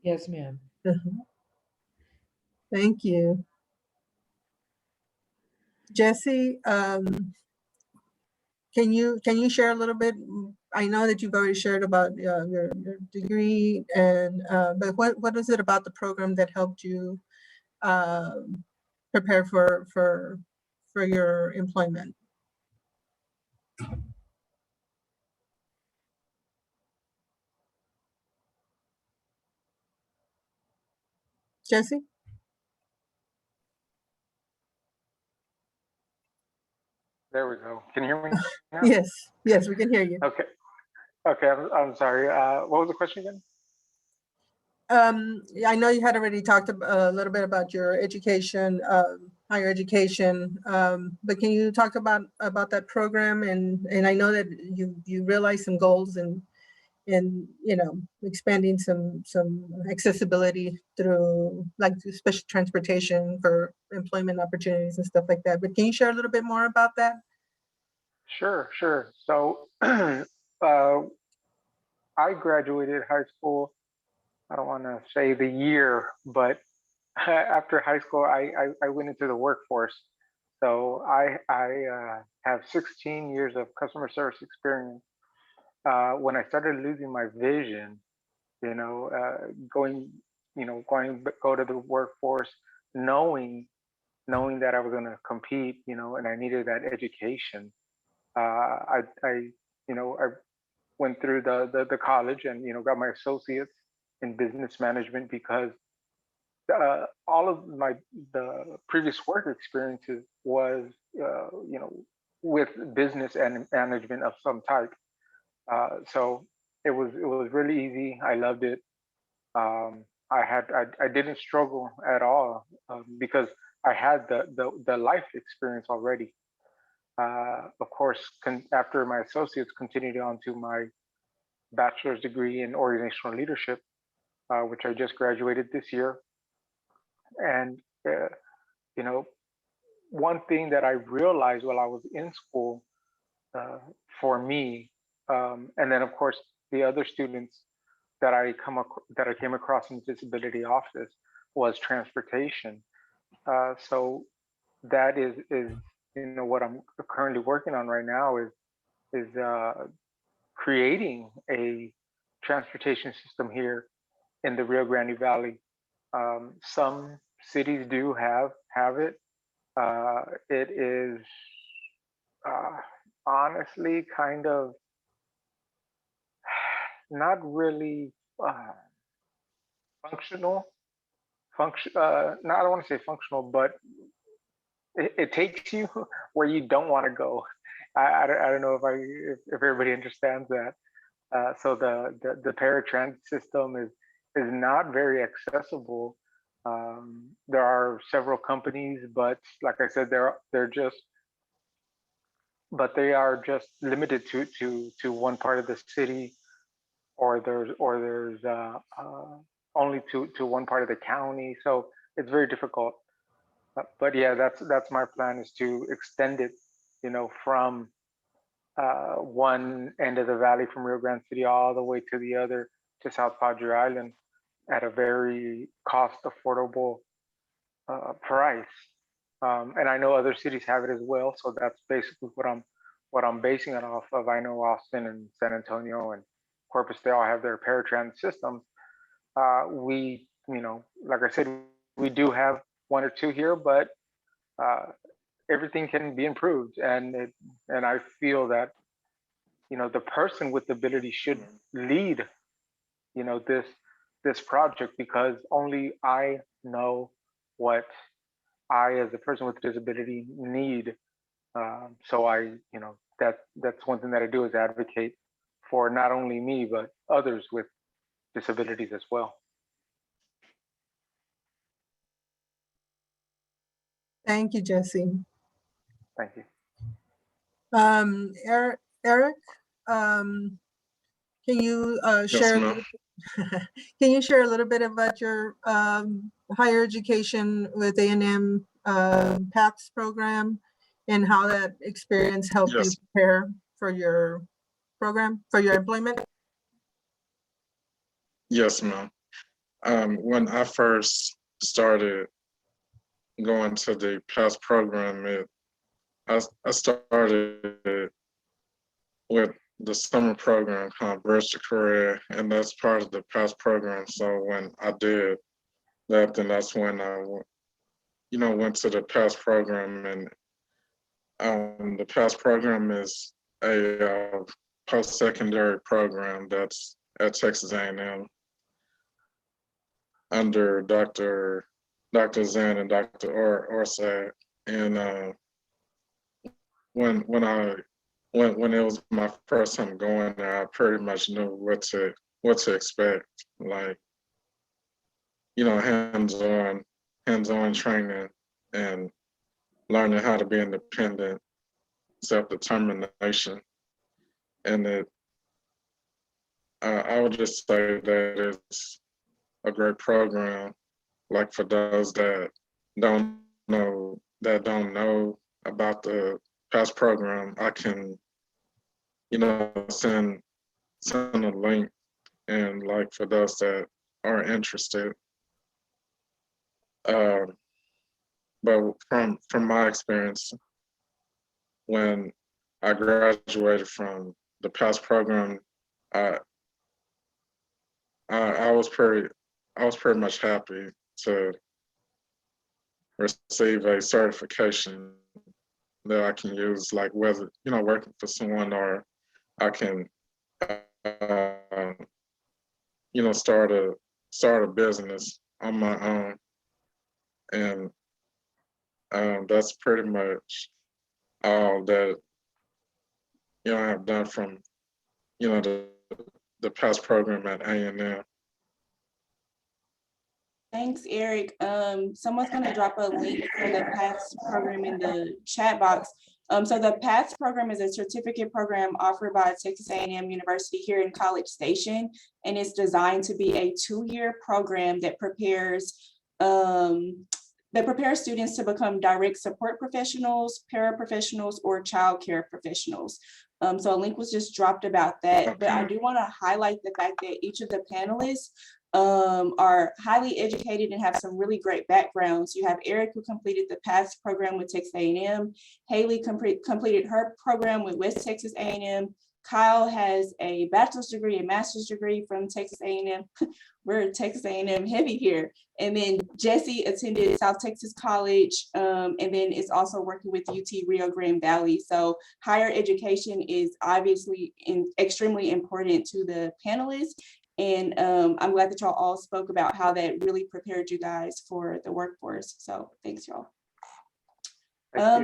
Yes, ma'am. Mhm. Thank you. Jesse, can you share a little bit? I know that you've already shared about your degree, and but what is it about the program that helped you prepare for your employment? Jesse? There we go. Can you hear me now? Yes, we can hear you. Okay. Okay. I'm sorry. What was the question again? Yeah, I know you had already talked a little bit about your education, higher education, but can you talk about that program? And I know that you realized some goals and expanding some accessibility through like special transportation for employment opportunities and stuff like that. But can you share a little bit more about that? Sure, sure. So I graduated high school. I don't want to say the year, but after high school, I went into the workforce. So I have 16 years of customer service experience. When I started losing my vision, you know, going, go to the workforce, knowing that I was going to compete, and I needed that education. I went through the college and got my associates in business management because all of the previous work experiences was with business and management of some type. So it was really easy. I loved it. I didn't struggle at all because I had the life experience already. Of course, after my associates, continued on to my bachelor's degree in organizational leadership, which I just graduated this year. And uh, you know, one thing that I realized while I was in school, uh, for me, and then of course the other students that I came across in the disability office was transportation. So that is what I'm currently working on right now is creating a transportation system here in the Rio Grande Valley. Some cities do have it. It is uh, honestly kind of not really functional. No, I don't want to say functional, but it takes you where you don't want to go. I don't know if everybody understands that. So the paratransit system is not very accessible. There are several companies, but like I said, they are just limited to one part of the city, or there's only to one part of the county. So it's very difficult. But yeah, that's my plan, is to extend it, from one end of the valley from Rio Grande City all the way to the other, to South Padre Island, at a very cost affordable price. And I know other cities have it as well. So that's basically what I'm basing it off of. I know Austin and San Antonio and Corpus, they all have their paratransit systems. Like I said, we do have one or two here, but uh, everything can be improved. And I feel that the person with the ability should lead this project, because only I know what I, as a person with disability, need. So that's one thing that I do, is advocate for not only me, but others with disabilities as well. Thank you, Jesse. Thank you. Eric, can you Yes, share? ma'am. Can you share a little bit about your higher education with A&M PATHS program and how that experience helped you Yes. prepare for your program, for your employment? Yes, ma'am. When I first started going to the PASS program, I started with the summer program called Bridge to Career, and that's part of the PASS program. So when I did that, then that's when I, went to the PASS program, and the PASS program is a post-secondary program that's at Texas A&M under Dr. Zen and Dr. Orsag. And when it was my first time going there, I pretty much knew what to expect. Like, hands-on training and learning how to be independent, self-determination. And I would just say that it's a great program, like for those that don't know about the past program. I can, send a link, and like for those that are interested. But from my experience, when I graduated from the past program, I was pretty much happy to receive a certification that I can use, like whether working for someone, or I can start a business on my own. And that's pretty much all that I have done from the past program at A&M. Thanks, Eric. Someone's going to drop a link for the PATHS program in the chat box. So the PATHS program is a certificate program offered by Texas A&M University here in College Station, and it's designed to be a 2-year program that prepares students to become direct support professionals, paraprofessionals, or childcare professionals. So a link was just dropped about that, but I do want to highlight the fact that each of the panelists are highly educated and have some really great backgrounds. You have Eric, who completed the PATHS program with Texas A&M. Haley completed her program with West Texas A&M. Kyle has a bachelor's degree and master's degree from Texas A&M. We're Texas A&M heavy here. And then Jesse attended South Texas College, and then is also working with UT Rio Grande Valley. So higher education is obviously extremely important to the panelists. And I'm glad that y'all all spoke about how that really prepared you guys for the workforce. So thanks, y'all.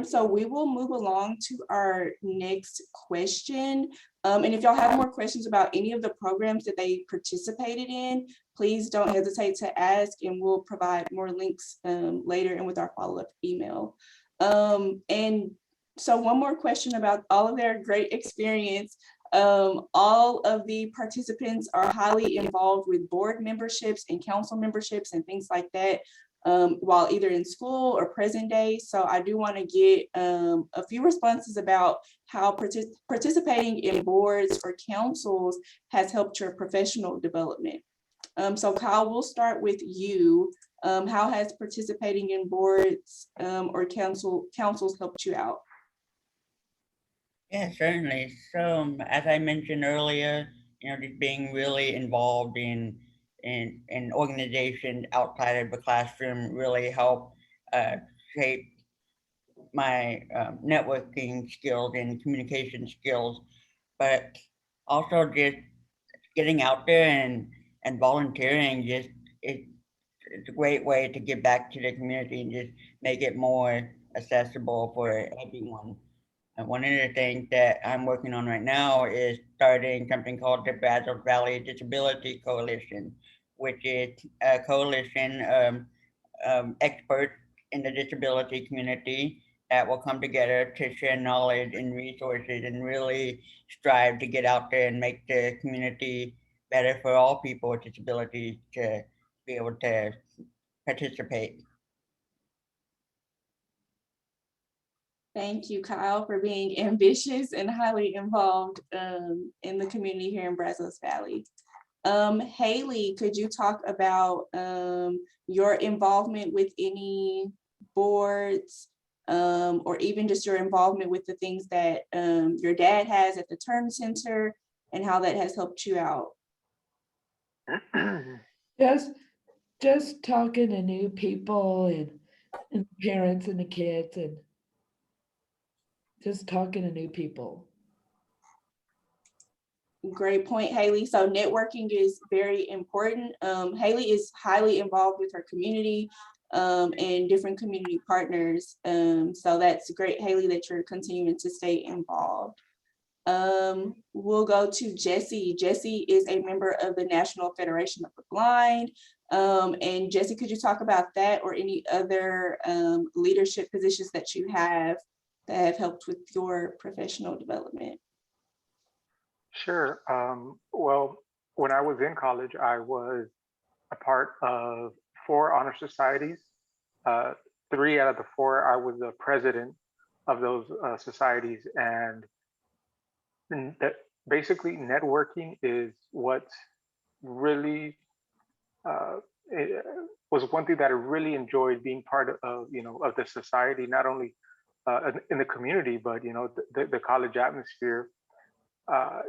So we will move along to our next question. And if y'all have more questions about any of the programs that they participated in, please don't hesitate to ask, and we'll provide more links later and with our follow-up email. And so one more question about all of their great experience. All of the participants are highly involved with board memberships and council memberships and things like that, while either in school or present day. So I do want to get a few responses about how participating in boards or councils has helped your professional development. So Kyle, we'll start with you. How has participating in boards or councils helped you out? Yeah, certainly. So as I mentioned earlier, just being really involved in organizations outside of the classroom really helped shape my networking skills and communication skills, but also just getting out there and volunteering. It's a great way to give back to the community and just make it more accessible for everyone. And one of the things that I'm working on right now is starting something called the Brazos Valley Disability Coalition, which is a coalition of experts in the disability community that will come together to share knowledge and resources and really strive to get out there and make the community better for all people with disabilities to be able to participate. Thank you, Kyle, for being ambitious and highly involved in the community here in Brazos Valley. Haley, could you talk about your involvement with any boards or even just your involvement with the things that your dad has at the Turn Center and how that has helped you out? Just talking to new people and parents and the kids and just talking to new people. Great point, Haley. So networking is very important. Haley is highly involved with her community and different community partners. So that's great, Haley, that you're continuing to stay involved. We'll go to Jesse. Jesse is a member of the National Federation of the Blind. And Jesse, could you talk about that or any other leadership positions that you have that have helped with your professional development? Sure. Well, when I was in college, I was a part of 4 honor societies. 3 out of the 4, I was the president of those societies. And that basically networking is what really it was one thing that I really enjoyed being part of, of the society, not only in the community, but, the college atmosphere.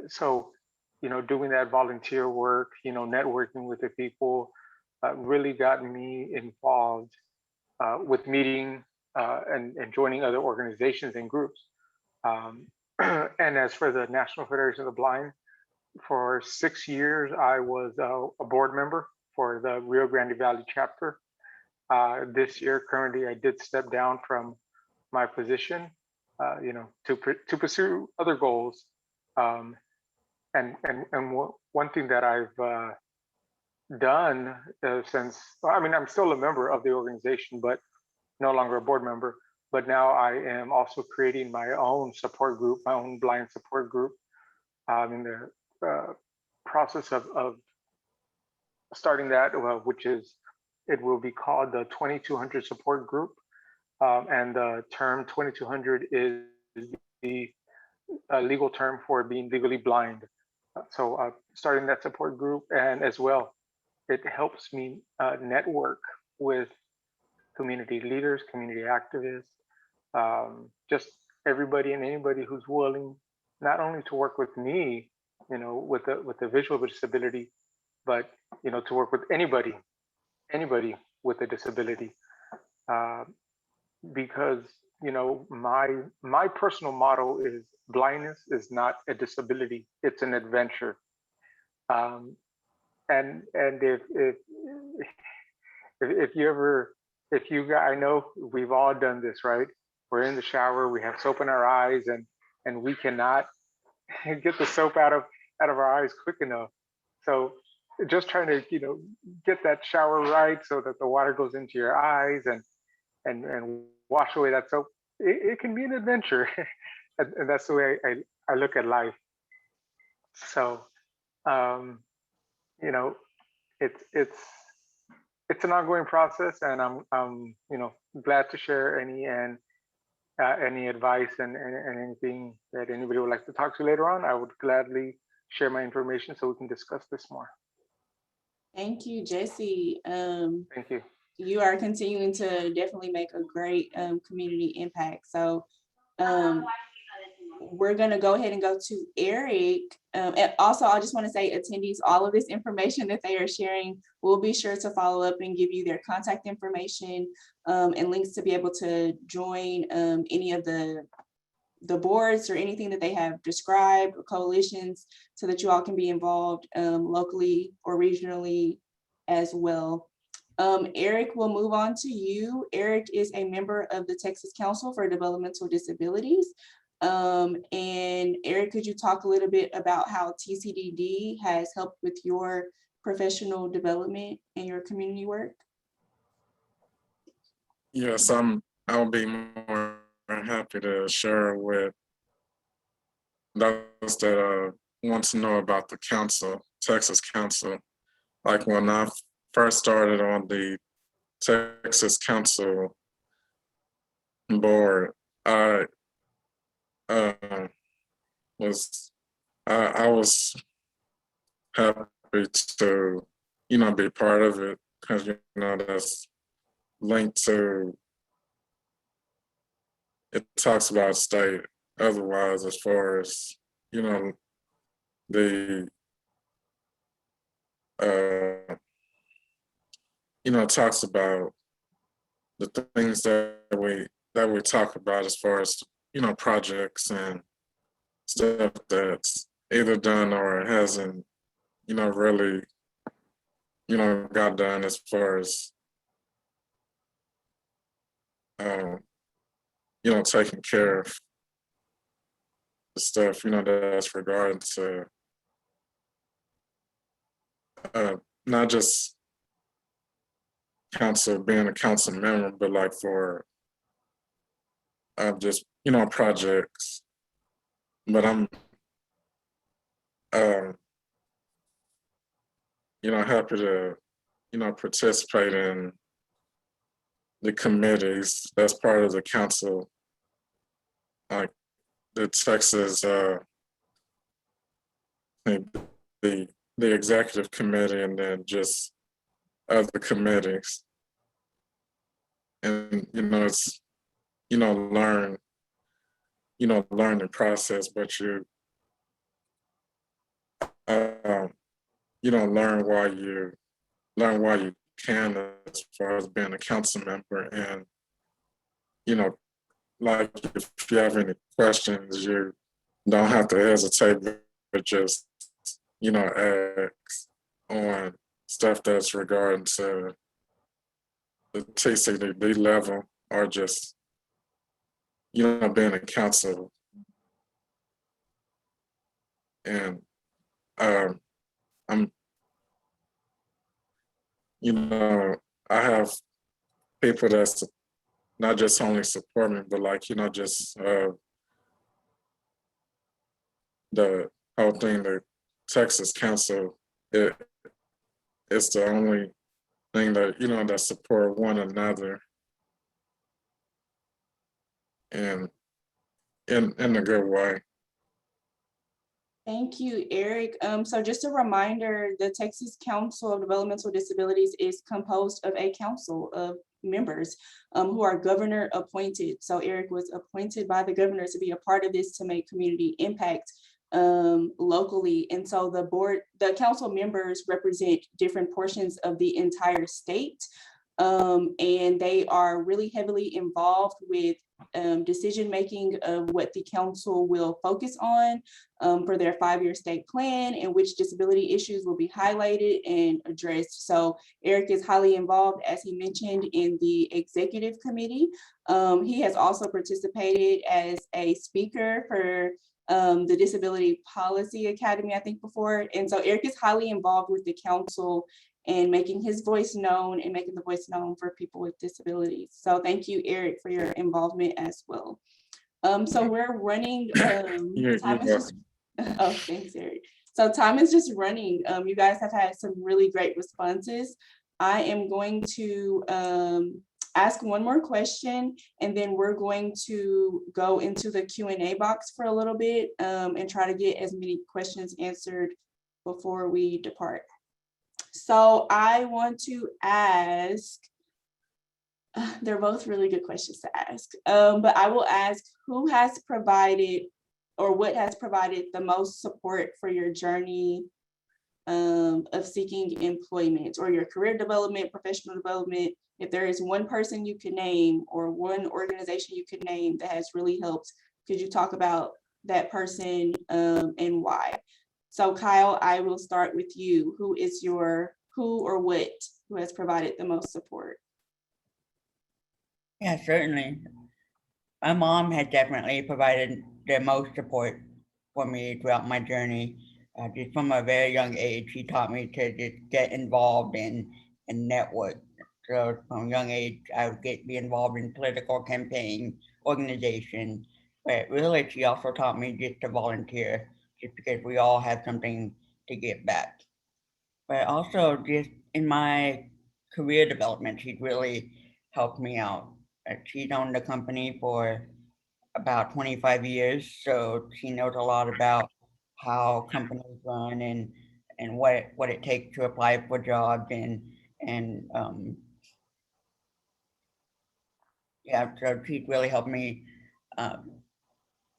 So, doing that volunteer work, networking with the people really got me involved with meeting and joining other organizations and groups. And as for the National Federation of the Blind, for 6 years, I was a board member for the Rio Grande Valley chapter. This year, currently, I did step down from my position, to pursue other goals. And one thing that I've done since, I'm still a member of the organization, but no longer a board member. But now I am also creating my own support group, my own blind support group. In the process of starting that, which is, it will be called the 2200 support group. And the term 2200 is the legal term for being legally blind. So starting that support group, and as well, it helps me network with community leaders, community activists, just everybody and anybody who's willing not only to work with me, with the visual disability, but to work with anybody with a disability, because my personal motto is blindness is not a disability, it's an adventure. And if you guys, I know we've all done this, right? We're in the shower, we have soap in our eyes, and we cannot get the soap out of our eyes quick enough. So just trying to get that shower right so that the water goes into your eyes and wash away that soap. It can be an adventure, and that's the way I look at life. So it's an ongoing process, and I'm glad to share any advice and anything that anybody would like to talk to later on. I would gladly share my information so we can discuss this more. Thank you, Jesse. Thank you. You are continuing to definitely make a great community impact. So we're going to go ahead and go to Eric. And also, I just want to say, attendees, all of this information that they are sharing, we'll be sure to follow up and give you their contact information and links to be able to join any of the boards or anything that they have described, or coalitions, so that you all can be involved locally or regionally as well. Eric, we'll move on to you. Eric is a member of the Texas Council for Developmental Disabilities. And Eric, could you talk a little bit about how TCDD has helped with your professional development and your community work? Yes, I'll be more than happy to share with those that want to know about the council, Texas Council. Like when I first started on the Texas Council board, I was happy to, be part of it because, that's linked to, it talks about state otherwise as far as, the, talks about the things that we talk about as far as, projects and stuff that's either done or hasn't, really, got done as far as, taking care of the stuff, that's regarding to not just being a council member, but like for just, projects. But I'm, happy to, participate in the committees that's part of the council, like the Texas, the executive committee, and then just other committees. And, it's, learn the process, but you learn why you can as far as being a council member. And, like if you have any questions, you don't have to hesitate, but just, ask on stuff that's regarding to the TCDD level, or just, being a council. And I'm, I have people that's not just only support me, but like, just the whole thing, the Texas Council, it's the only thing that, that support one another, and in a good way. Thank you, Eric. So just a reminder, the Texas Council of Developmental Disabilities is composed of a council of members who are governor appointed. So Eric was appointed by the governor to be a part of this to make community impact locally. And so the council members represent different portions of the entire state. And they are really heavily involved with decision-making of what the council will focus on for their 5-year state plan, and which disability issues will be highlighted and addressed. So Eric is highly involved, as he mentioned, in the executive committee. He has also participated as a speaker for the Disability Policy Academy, I think before. And so Eric is highly involved with the council and making his voice known and making the voice known for people with disabilities. So thank you, Eric, for your involvement as well. So we're running, time is just, oh, thanks, Eric. So time is just running. You guys have had some really great responses. I am going to ask one more question, and then we're going to go into the Q&A box for a little bit and try to get as many questions answered before we depart. So I want to ask, they're both really good questions to ask, but I will ask, who has provided, or what has provided the most support for your journey of seeking employment, or your career development, professional development? If there is one person you could name, or one organization you could name that has really helped, could you talk about that person and why? So Kyle, I will start with you. Who has provided the most support? Yeah, certainly. My mom has definitely provided the most support for me throughout my journey. Just from a very young age, he taught me to just get involved in and network. So from a young age, I would be involved in political campaign organization. But really, she also taught me just to volunteer, just because we all have something to give back. But also just in my career development, she's really helped me out. She's owned the company for about 25 years, so she knows a lot about how companies run and what it takes to apply for jobs and yeah, so she's really helped me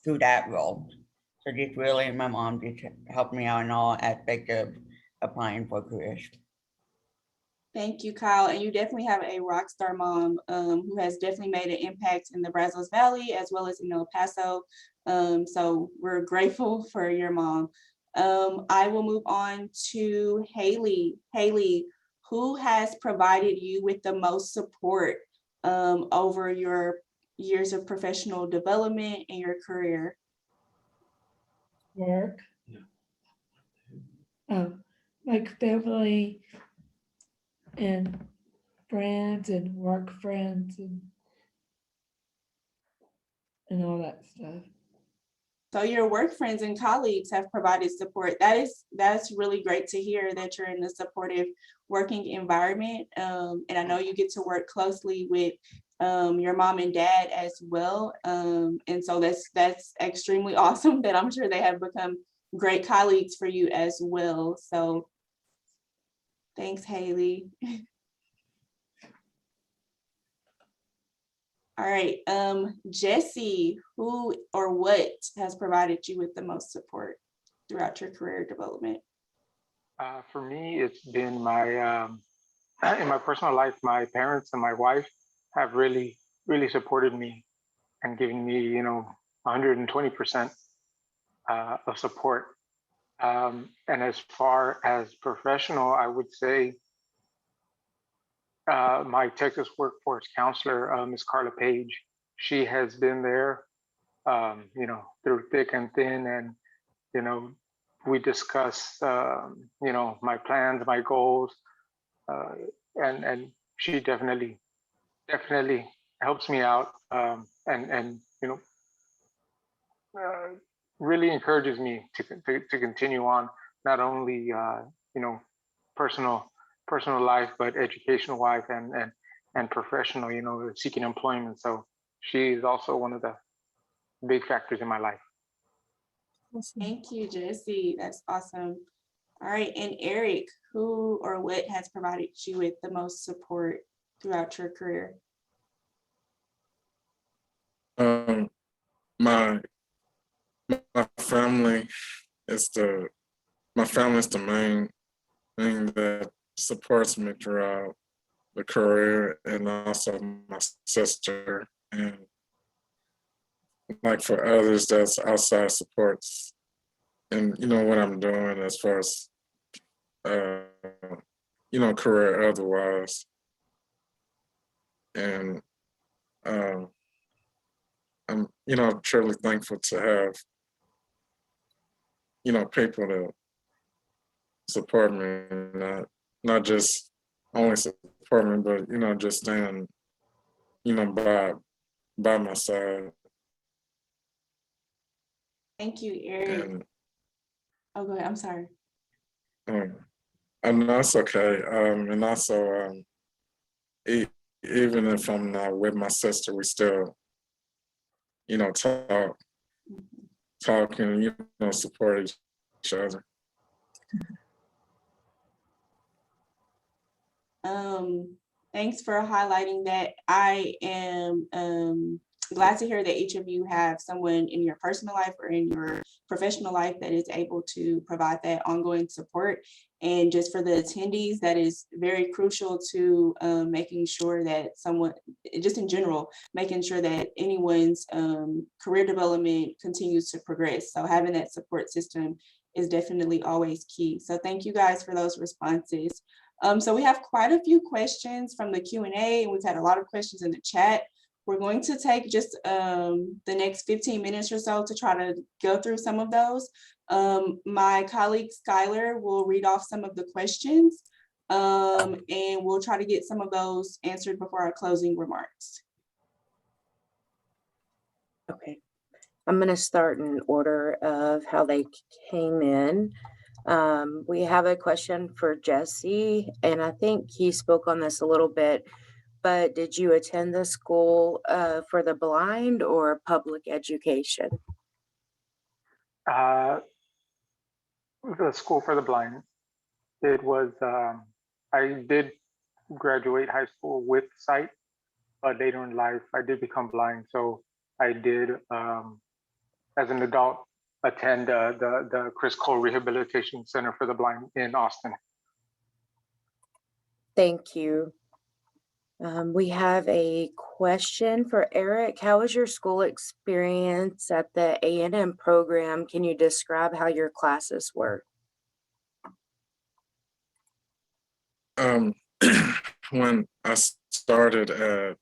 through that role. So just really, my mom just helped me out in all aspects of applying for careers. Thank you, Kyle. And you definitely have a rock star mom who has definitely made an impact in the Brazos Valley as well as in El Paso. So we're grateful for your mom. I will move on to Haley. Haley, who has provided you with the most support over your years of professional development and your career? Work. No. Oh, like family and friends and work friends and all that stuff. So your work friends and colleagues have provided support. That's really great to hear that you're in a supportive working environment. And I know you get to work closely with your mom and dad as well. And so that's extremely awesome that I'm sure they have become great colleagues for you as well. So thanks, Haley. All right, Jesse, who or what has provided you with the most support throughout your career development? For me, it's been in my personal life, my parents and my wife have really supported me and given me, 120% of support. And as far as professional, I would say my Texas workforce counselor, Ms. Carla Page, she has been there, through thick and thin, and we discuss, my plans, my goals, and she definitely helps me out, and really encourages me to continue on, not only personal life, but educational life and professional, seeking employment. So she is also one of the big factors in my life. Awesome. Thank you, Jesse. That's awesome. All right, and Eric, who or what has provided you with the most support throughout your career? My family is the main thing that supports me throughout the career, and also my sister, and like for others, that's outside supports, and what I'm doing as far as career otherwise, and I'm truly thankful to have people to support me, not just only support me, but just stand by my side. Thank you, Eric. And Oh, go ahead. I'm sorry. I know it's okay. And also, even if I'm not with my sister, we still, talk and support each other. Thanks for highlighting that. I am glad to hear that each of you have someone in your personal life or in your professional life that is able to provide that ongoing support. And just for the attendees, that is very crucial to making sure that someone, just in general, making sure that anyone's career development continues to progress. So having that support system is definitely always key. So thank you guys for those responses. So we have quite a few questions from the Q&A, and we've had a lot of questions in the chat. We're going to take just the next 15 minutes or so to try to go through some of those. My colleague Skylar will read off some of the questions, and we'll try to get some of those answered before our closing remarks. Okay, I'm going to start in order of how they came in. We have a question for Jesse, and I think he spoke on this a little bit, but did you attend the school for the blind or public education? The school for the blind. It was, I did graduate high school with sight, but later in life, I did become blind. So I did, as an adult, attend the Chris Cole Rehabilitation Center for the Blind in Austin. Thank you. We have a question for Eric. How was your school experience at the A&M program? Can you describe how your classes work? When I started at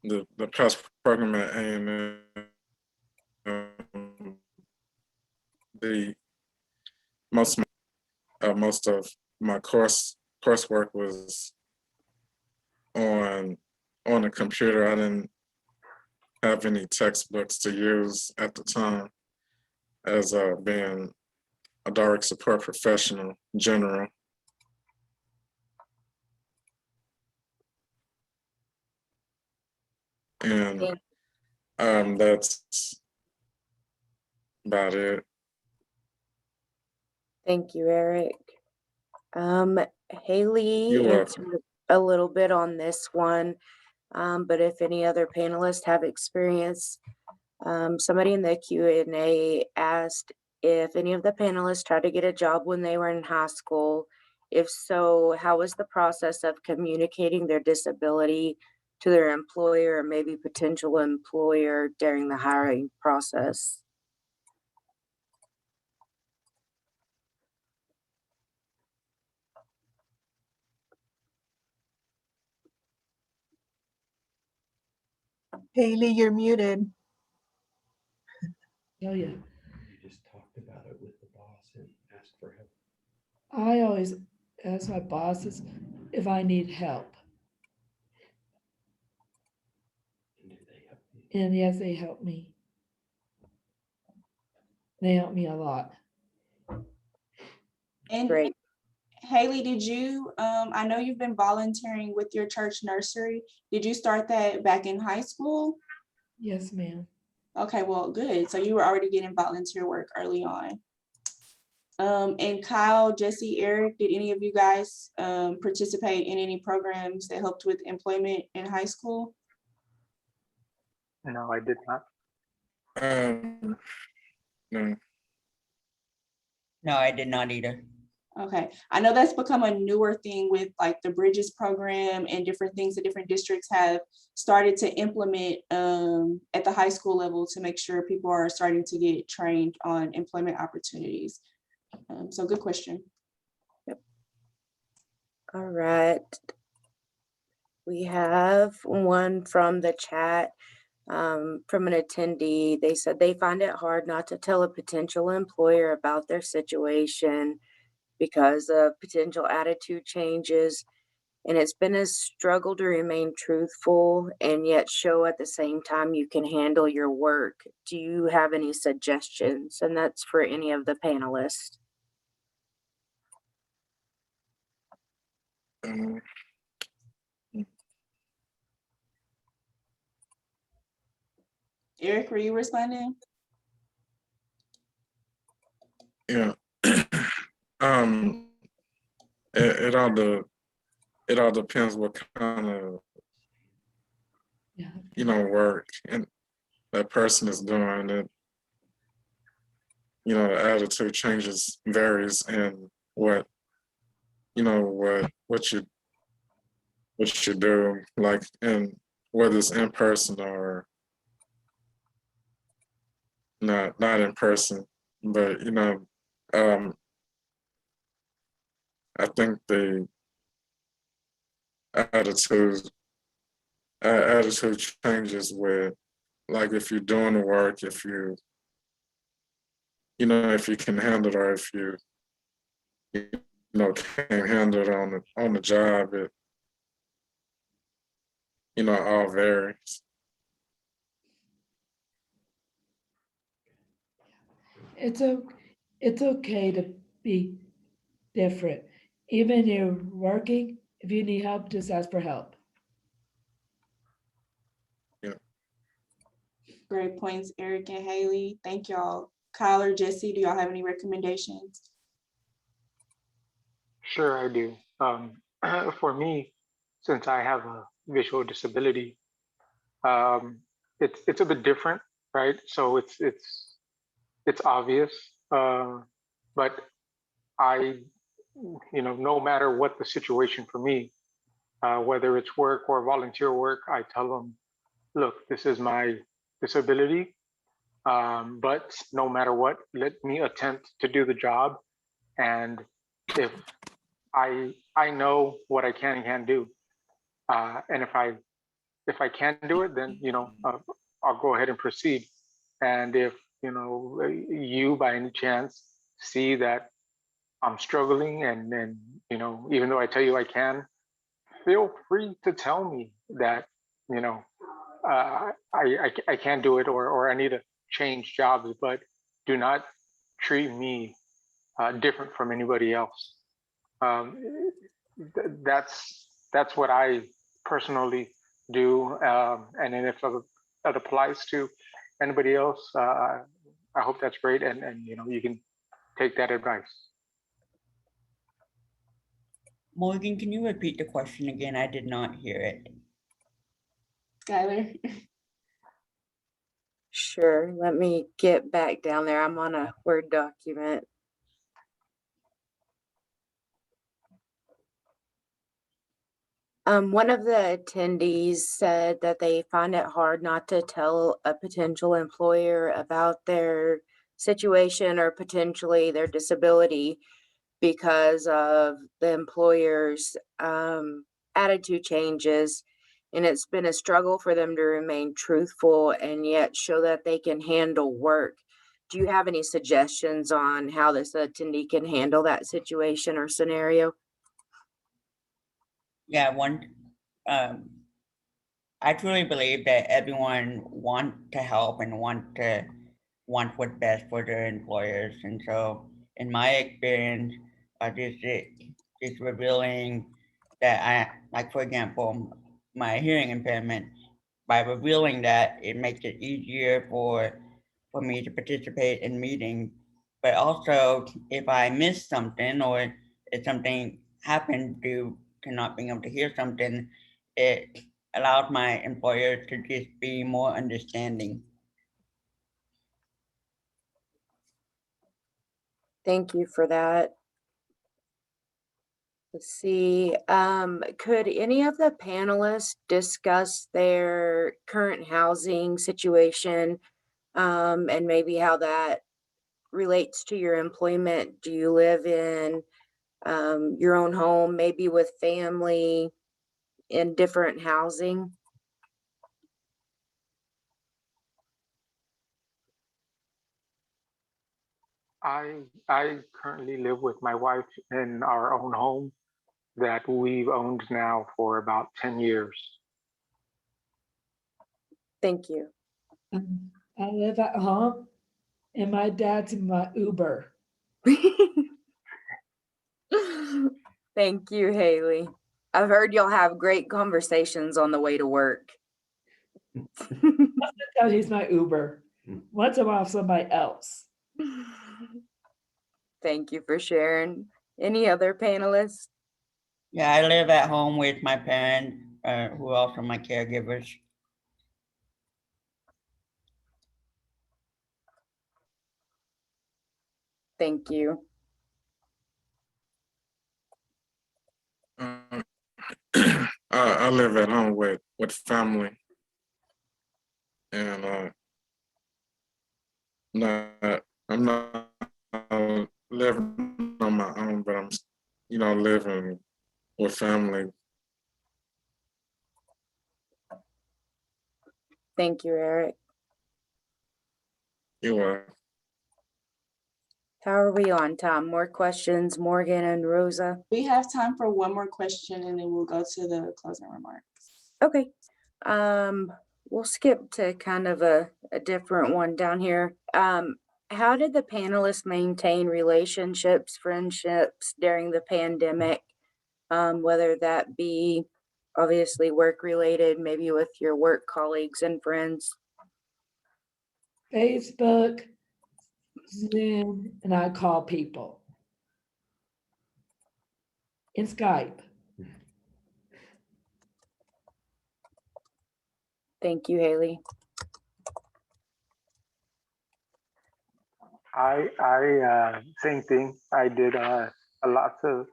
the PASS program at A&M, the most of my coursework was on the computer. I didn't have any textbooks to use at the time, as being a direct support professional general. And that's about it. Thank you, Eric. Haley You're welcome. answered a little bit on this one, but if any other panelists have experience, somebody in the Q&A asked if any of the panelists tried to get a job when they were in high school. If so, how was the process of communicating their disability to their employer or maybe potential employer during the hiring process? Haley, you're muted. Oh, yeah. You just talked about it with the boss and asked for help. I always ask my bosses if I need help. And do they help you? And yes, they help me. They help me a lot. And Great. Haley, did you, I know you've been volunteering with your church nursery. Did you start that back in high school? Yes, ma'am. Okay, well, good. So you were already getting volunteer work early on. And Kyle, Jesse, Eric, did any of you guys participate in any programs that helped with employment in high school? No, I did not. No. No, I did not either. Okay, I know that's become a newer thing with like the Bridges program and different things that different districts have started to implement at the high school level to make sure people are starting to get trained on employment opportunities. So good question. All right. We have one from the chat from an attendee. They said they find it hard not to tell a potential employer about their situation because of potential attitude changes. And it's been a struggle to remain truthful and yet show at the same time you can handle your work. Do you have any suggestions? And that's for any of the panelists. Eric, were you responding? Yeah. It all depends what kind of Yeah. work and that person is doing. It the attitude changes varies in what what you do, like, and whether it's in person or not in person. But I think the attitude attitude changes with, like, if you're doing the work, if you, if you can handle it, or if you, can't handle it on the job, it, all varies. It's okay to be different. Even you're working, if you need help, just ask for help. Great points, Eric and Haley. Thank y'all. Kyle or Jesse, do y'all have any recommendations? Sure, I do. For me, since I have a visual disability, it's a bit different, right? So it's obvious, but I, no matter what the situation for me, whether it's work or volunteer work, I tell them, look, this is my disability, but no matter what, let me attempt to do the job, and if I know what I can and can't do, and if I can't do it, then I'll go ahead and proceed. And if you by any chance see that I'm struggling, and even though I tell you I can, feel free to tell me that I can't do it, or I need to change jobs, but do not treat me different from anybody else. Um, that's what I personally do, and then if that applies to anybody else, I hope that's great, and you can take that advice. Morgan, can you repeat the question again? I did not hear it. Skylar? Sure, let me get back down there. I'm on a Word document. One of the attendees said that they find it hard not to tell a potential employer about their situation or potentially their disability because of the employer's attitude changes. And it's been a struggle for them to remain truthful and yet show that they can handle work. Do you have any suggestions on how this attendee can handle that situation or scenario? Yeah, I truly believe that everyone want to help and want what's best for their employers. And so in my experience, just revealing that like for example, my hearing impairment, by revealing that, it makes it easier for me to participate in meetings. But also, if I miss something, or if something happened due to not being able to hear something, it allowed my employer to just be more understanding. Thank you for that. Let's see, could any of the panelists discuss their current housing situation, and maybe how that relates to your employment? Do you live in your own home, maybe with family, in different housing? I currently live with my wife in our own home that we've owned now for about 10 years. Thank you. I live at home and my dad's my Uber. Thank you, Haley. I've heard y'all have great conversations on the way to work. Oh, he's my Uber. Once I'm off somebody else. Thank you for sharing. Any other panelists? Yeah, I live at home with my parents, who are also my caregivers. Thank you. I live at home with family, and I'm not living on my own, but I'm living with family. Thank you, Eric. You are. How are we on time? More questions, Morgan and Rosa? We have time for one more question and then we'll go to the closing remarks. Okay. We'll skip to kind of a different one down here. How did the panelists maintain relationships, friendships during the pandemic? Whether that be obviously work related, maybe with your work colleagues and friends. Facebook, Zoom, and I call people. In Skype. Thank you, Haley. Same thing. I did lots of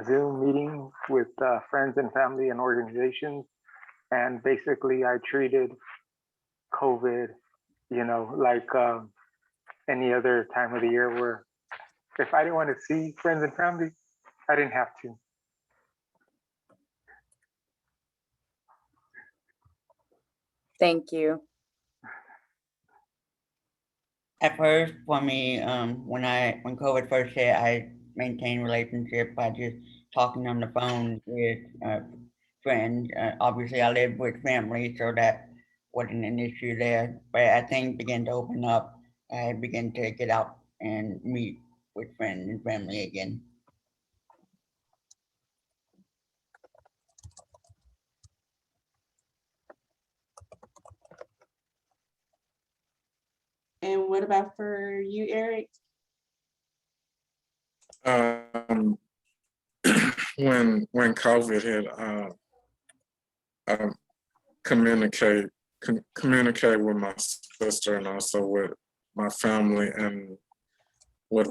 Zoom meetings with friends and family and organizations. And basically I treated COVID, like any other time of the year where if I didn't want to see friends and family, I didn't have to. Thank you. At first, for me, when COVID first hit, I maintained relationship by just talking on the phone with friends. Obviously, I lived with family, so that wasn't an issue there. But as things began to open up, I began to get out and meet with friends and family again. And what about for you, Eric? When COVID hit, I communicate with my sister and also with my family and with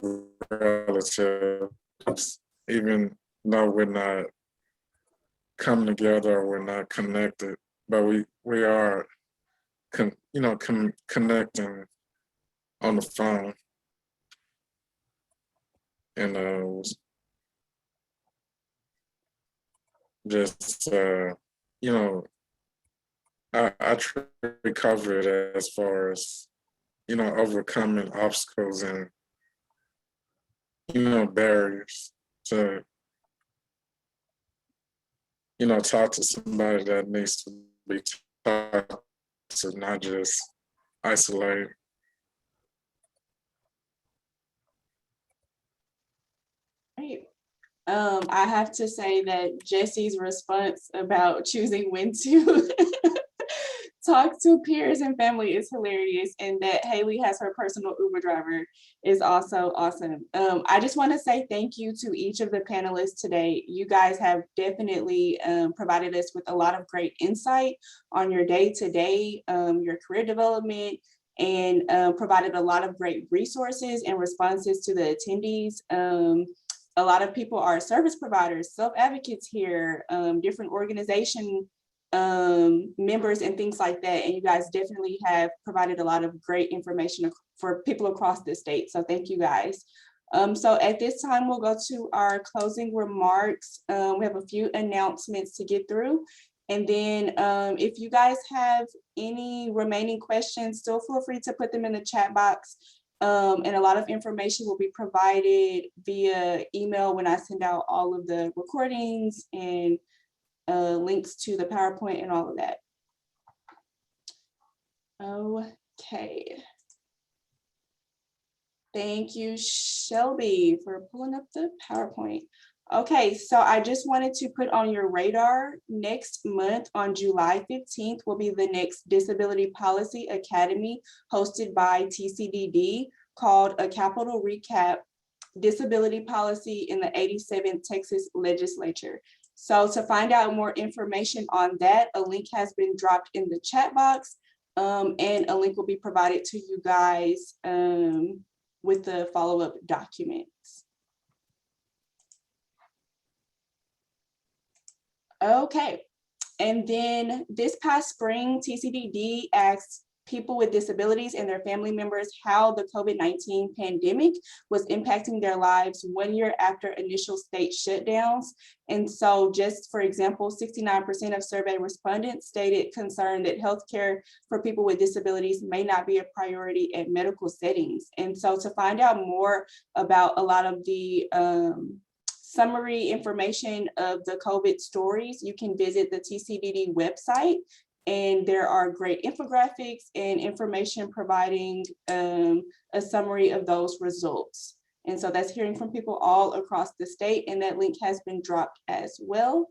relatives, even though we're not come together, we're not connected, but we are connecting on the phone. And just I truly covered as far as overcoming obstacles and barriers to talk to somebody that needs to be talked to, not just isolate. Right. I have to say that Jesse's response about choosing when to talk to peers and family is hilarious, and that Haley has her personal Uber driver is also awesome. I just want to say thank you to each of the panelists today. You guys have definitely provided us with a lot of great insight on your day-to-day, your career development, and provided a lot of great resources and responses to the attendees. A lot of people are service providers, self-advocates here, different organization members and things like that. And you guys definitely have provided a lot of great information for people across the state. So thank you guys. So at this time, we'll go to our closing remarks. We have a few announcements to get through. And then if you guys have any remaining questions, still feel free to put them in the chat box. And a lot of information will be provided via email when I send out all of the recordings and links to the PowerPoint and all of that. Okay. Thank you, Shelby, for pulling up the PowerPoint. Okay, so I just wanted to put on your radar, next month on July 15th will be the next Disability Policy Academy hosted by TCDD, called A Capital Recap, Disability Policy in the 87th Texas Legislature. So to find out more information on that, a link has been dropped in the chat box, and a link will be provided to you guys with the follow-up documents. Okay, and then this past spring, TCDD asked people with disabilities and their family members how the COVID-19 pandemic was impacting their lives 1 year after initial state shutdowns. And so just for example, 69% of survey respondents stated concern that healthcare for people with disabilities may not be a priority at medical settings. And so to find out more about a lot of the summary information of the COVID stories, you can visit the TCDD website. And there are great infographics and information providing a summary of those results. And so that's hearing from people all across the state, and that link has been dropped as well.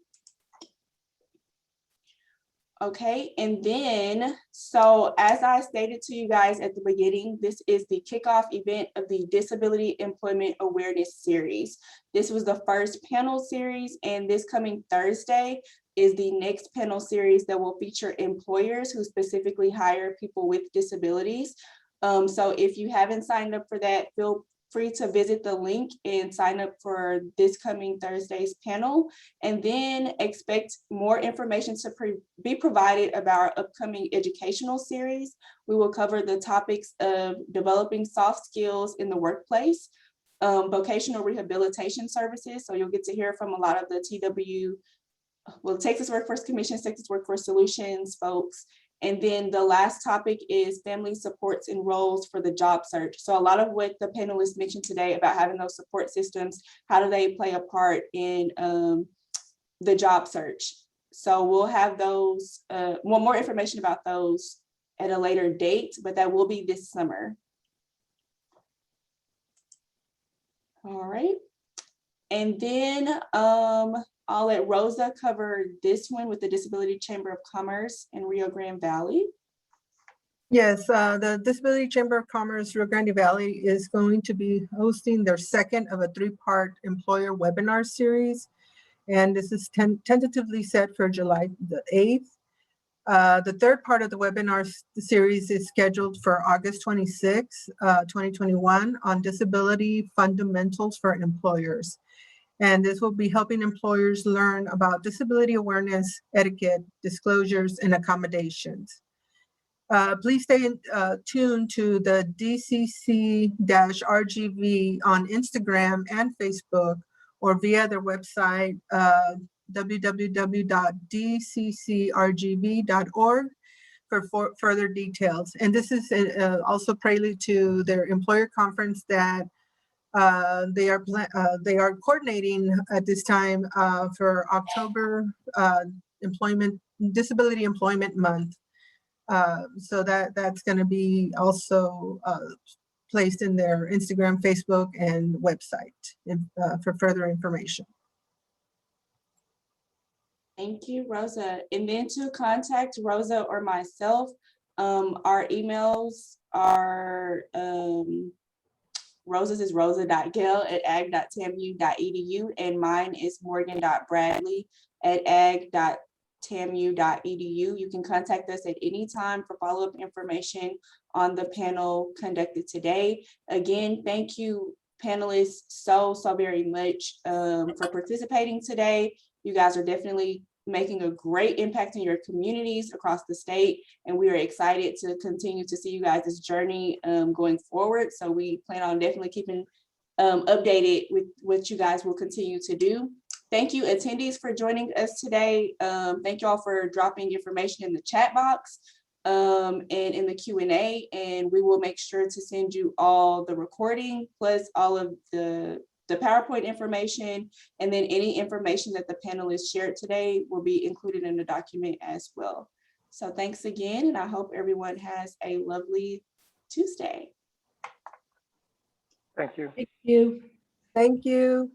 Okay, and then, so as I stated to you guys at the beginning, this is the kickoff event of the Disability Employment Awareness Series. This was the first panel series, and this coming Thursday is the next panel series that will feature employers who specifically hire people with disabilities. So if you haven't signed up for that, feel free to visit the link and sign up for this coming Thursday's panel, and then expect more information to be provided about our upcoming educational series. We will cover the topics of developing soft skills in the workplace, vocational rehabilitation services. So you'll get to hear from a lot of the Texas Workforce Commission, Texas Workforce Solutions folks. And then the last topic is family supports and roles for the job search. So a lot of what the panelists mentioned today about having those support systems, how do they play a part in the job search? So we'll have those, more information about those at a later date, but that will be this summer. All right. And then I'll let Rosa cover this one with the Disability Chamber of Commerce in Rio Grande Valley. Yes, the Disability Chamber of Commerce Rio Grande Valley is going to be hosting their second of a 3-part employer webinar series. And this is tentatively set for July the 8th. The third part of the webinar series is scheduled for August 26, 2021 on disability fundamentals for employers. And this will be helping employers learn about disability awareness, etiquette, disclosures, and accommodations. Please stay tuned to the DCC-RGV on Instagram and Facebook, or via their website, www.dccrgv.org for further details. And this is also prelude to their employer conference that they are coordinating at this time for October Disability Employment Month. So that's going to be also placed in their Instagram, Facebook, and website for further information. Thank you, Rosa. And then to contact Rosa or myself, our emails are Rosa's is rosa.guel@ag.tamu.edu, and mine is morgan.bradley@ag.tamu.edu. You can contact us at any time for follow-up information on the panel conducted today. Again, thank you, panelists, so very much for participating today. You guys are definitely making a great impact in your communities across the state, and we are excited to continue to see you guys' journey going forward. So we plan on definitely keeping updated with what you guys will continue to do. Thank you, attendees, for joining us today. Thank you all for dropping information in the chat box and in the Q&A, and we will make sure to send you all the recording plus all of the PowerPoint information, and then any information that the panelists shared today will be included in the document as well. So thanks again, and I hope everyone has a lovely Tuesday. Thank you. Thank you. Thank you.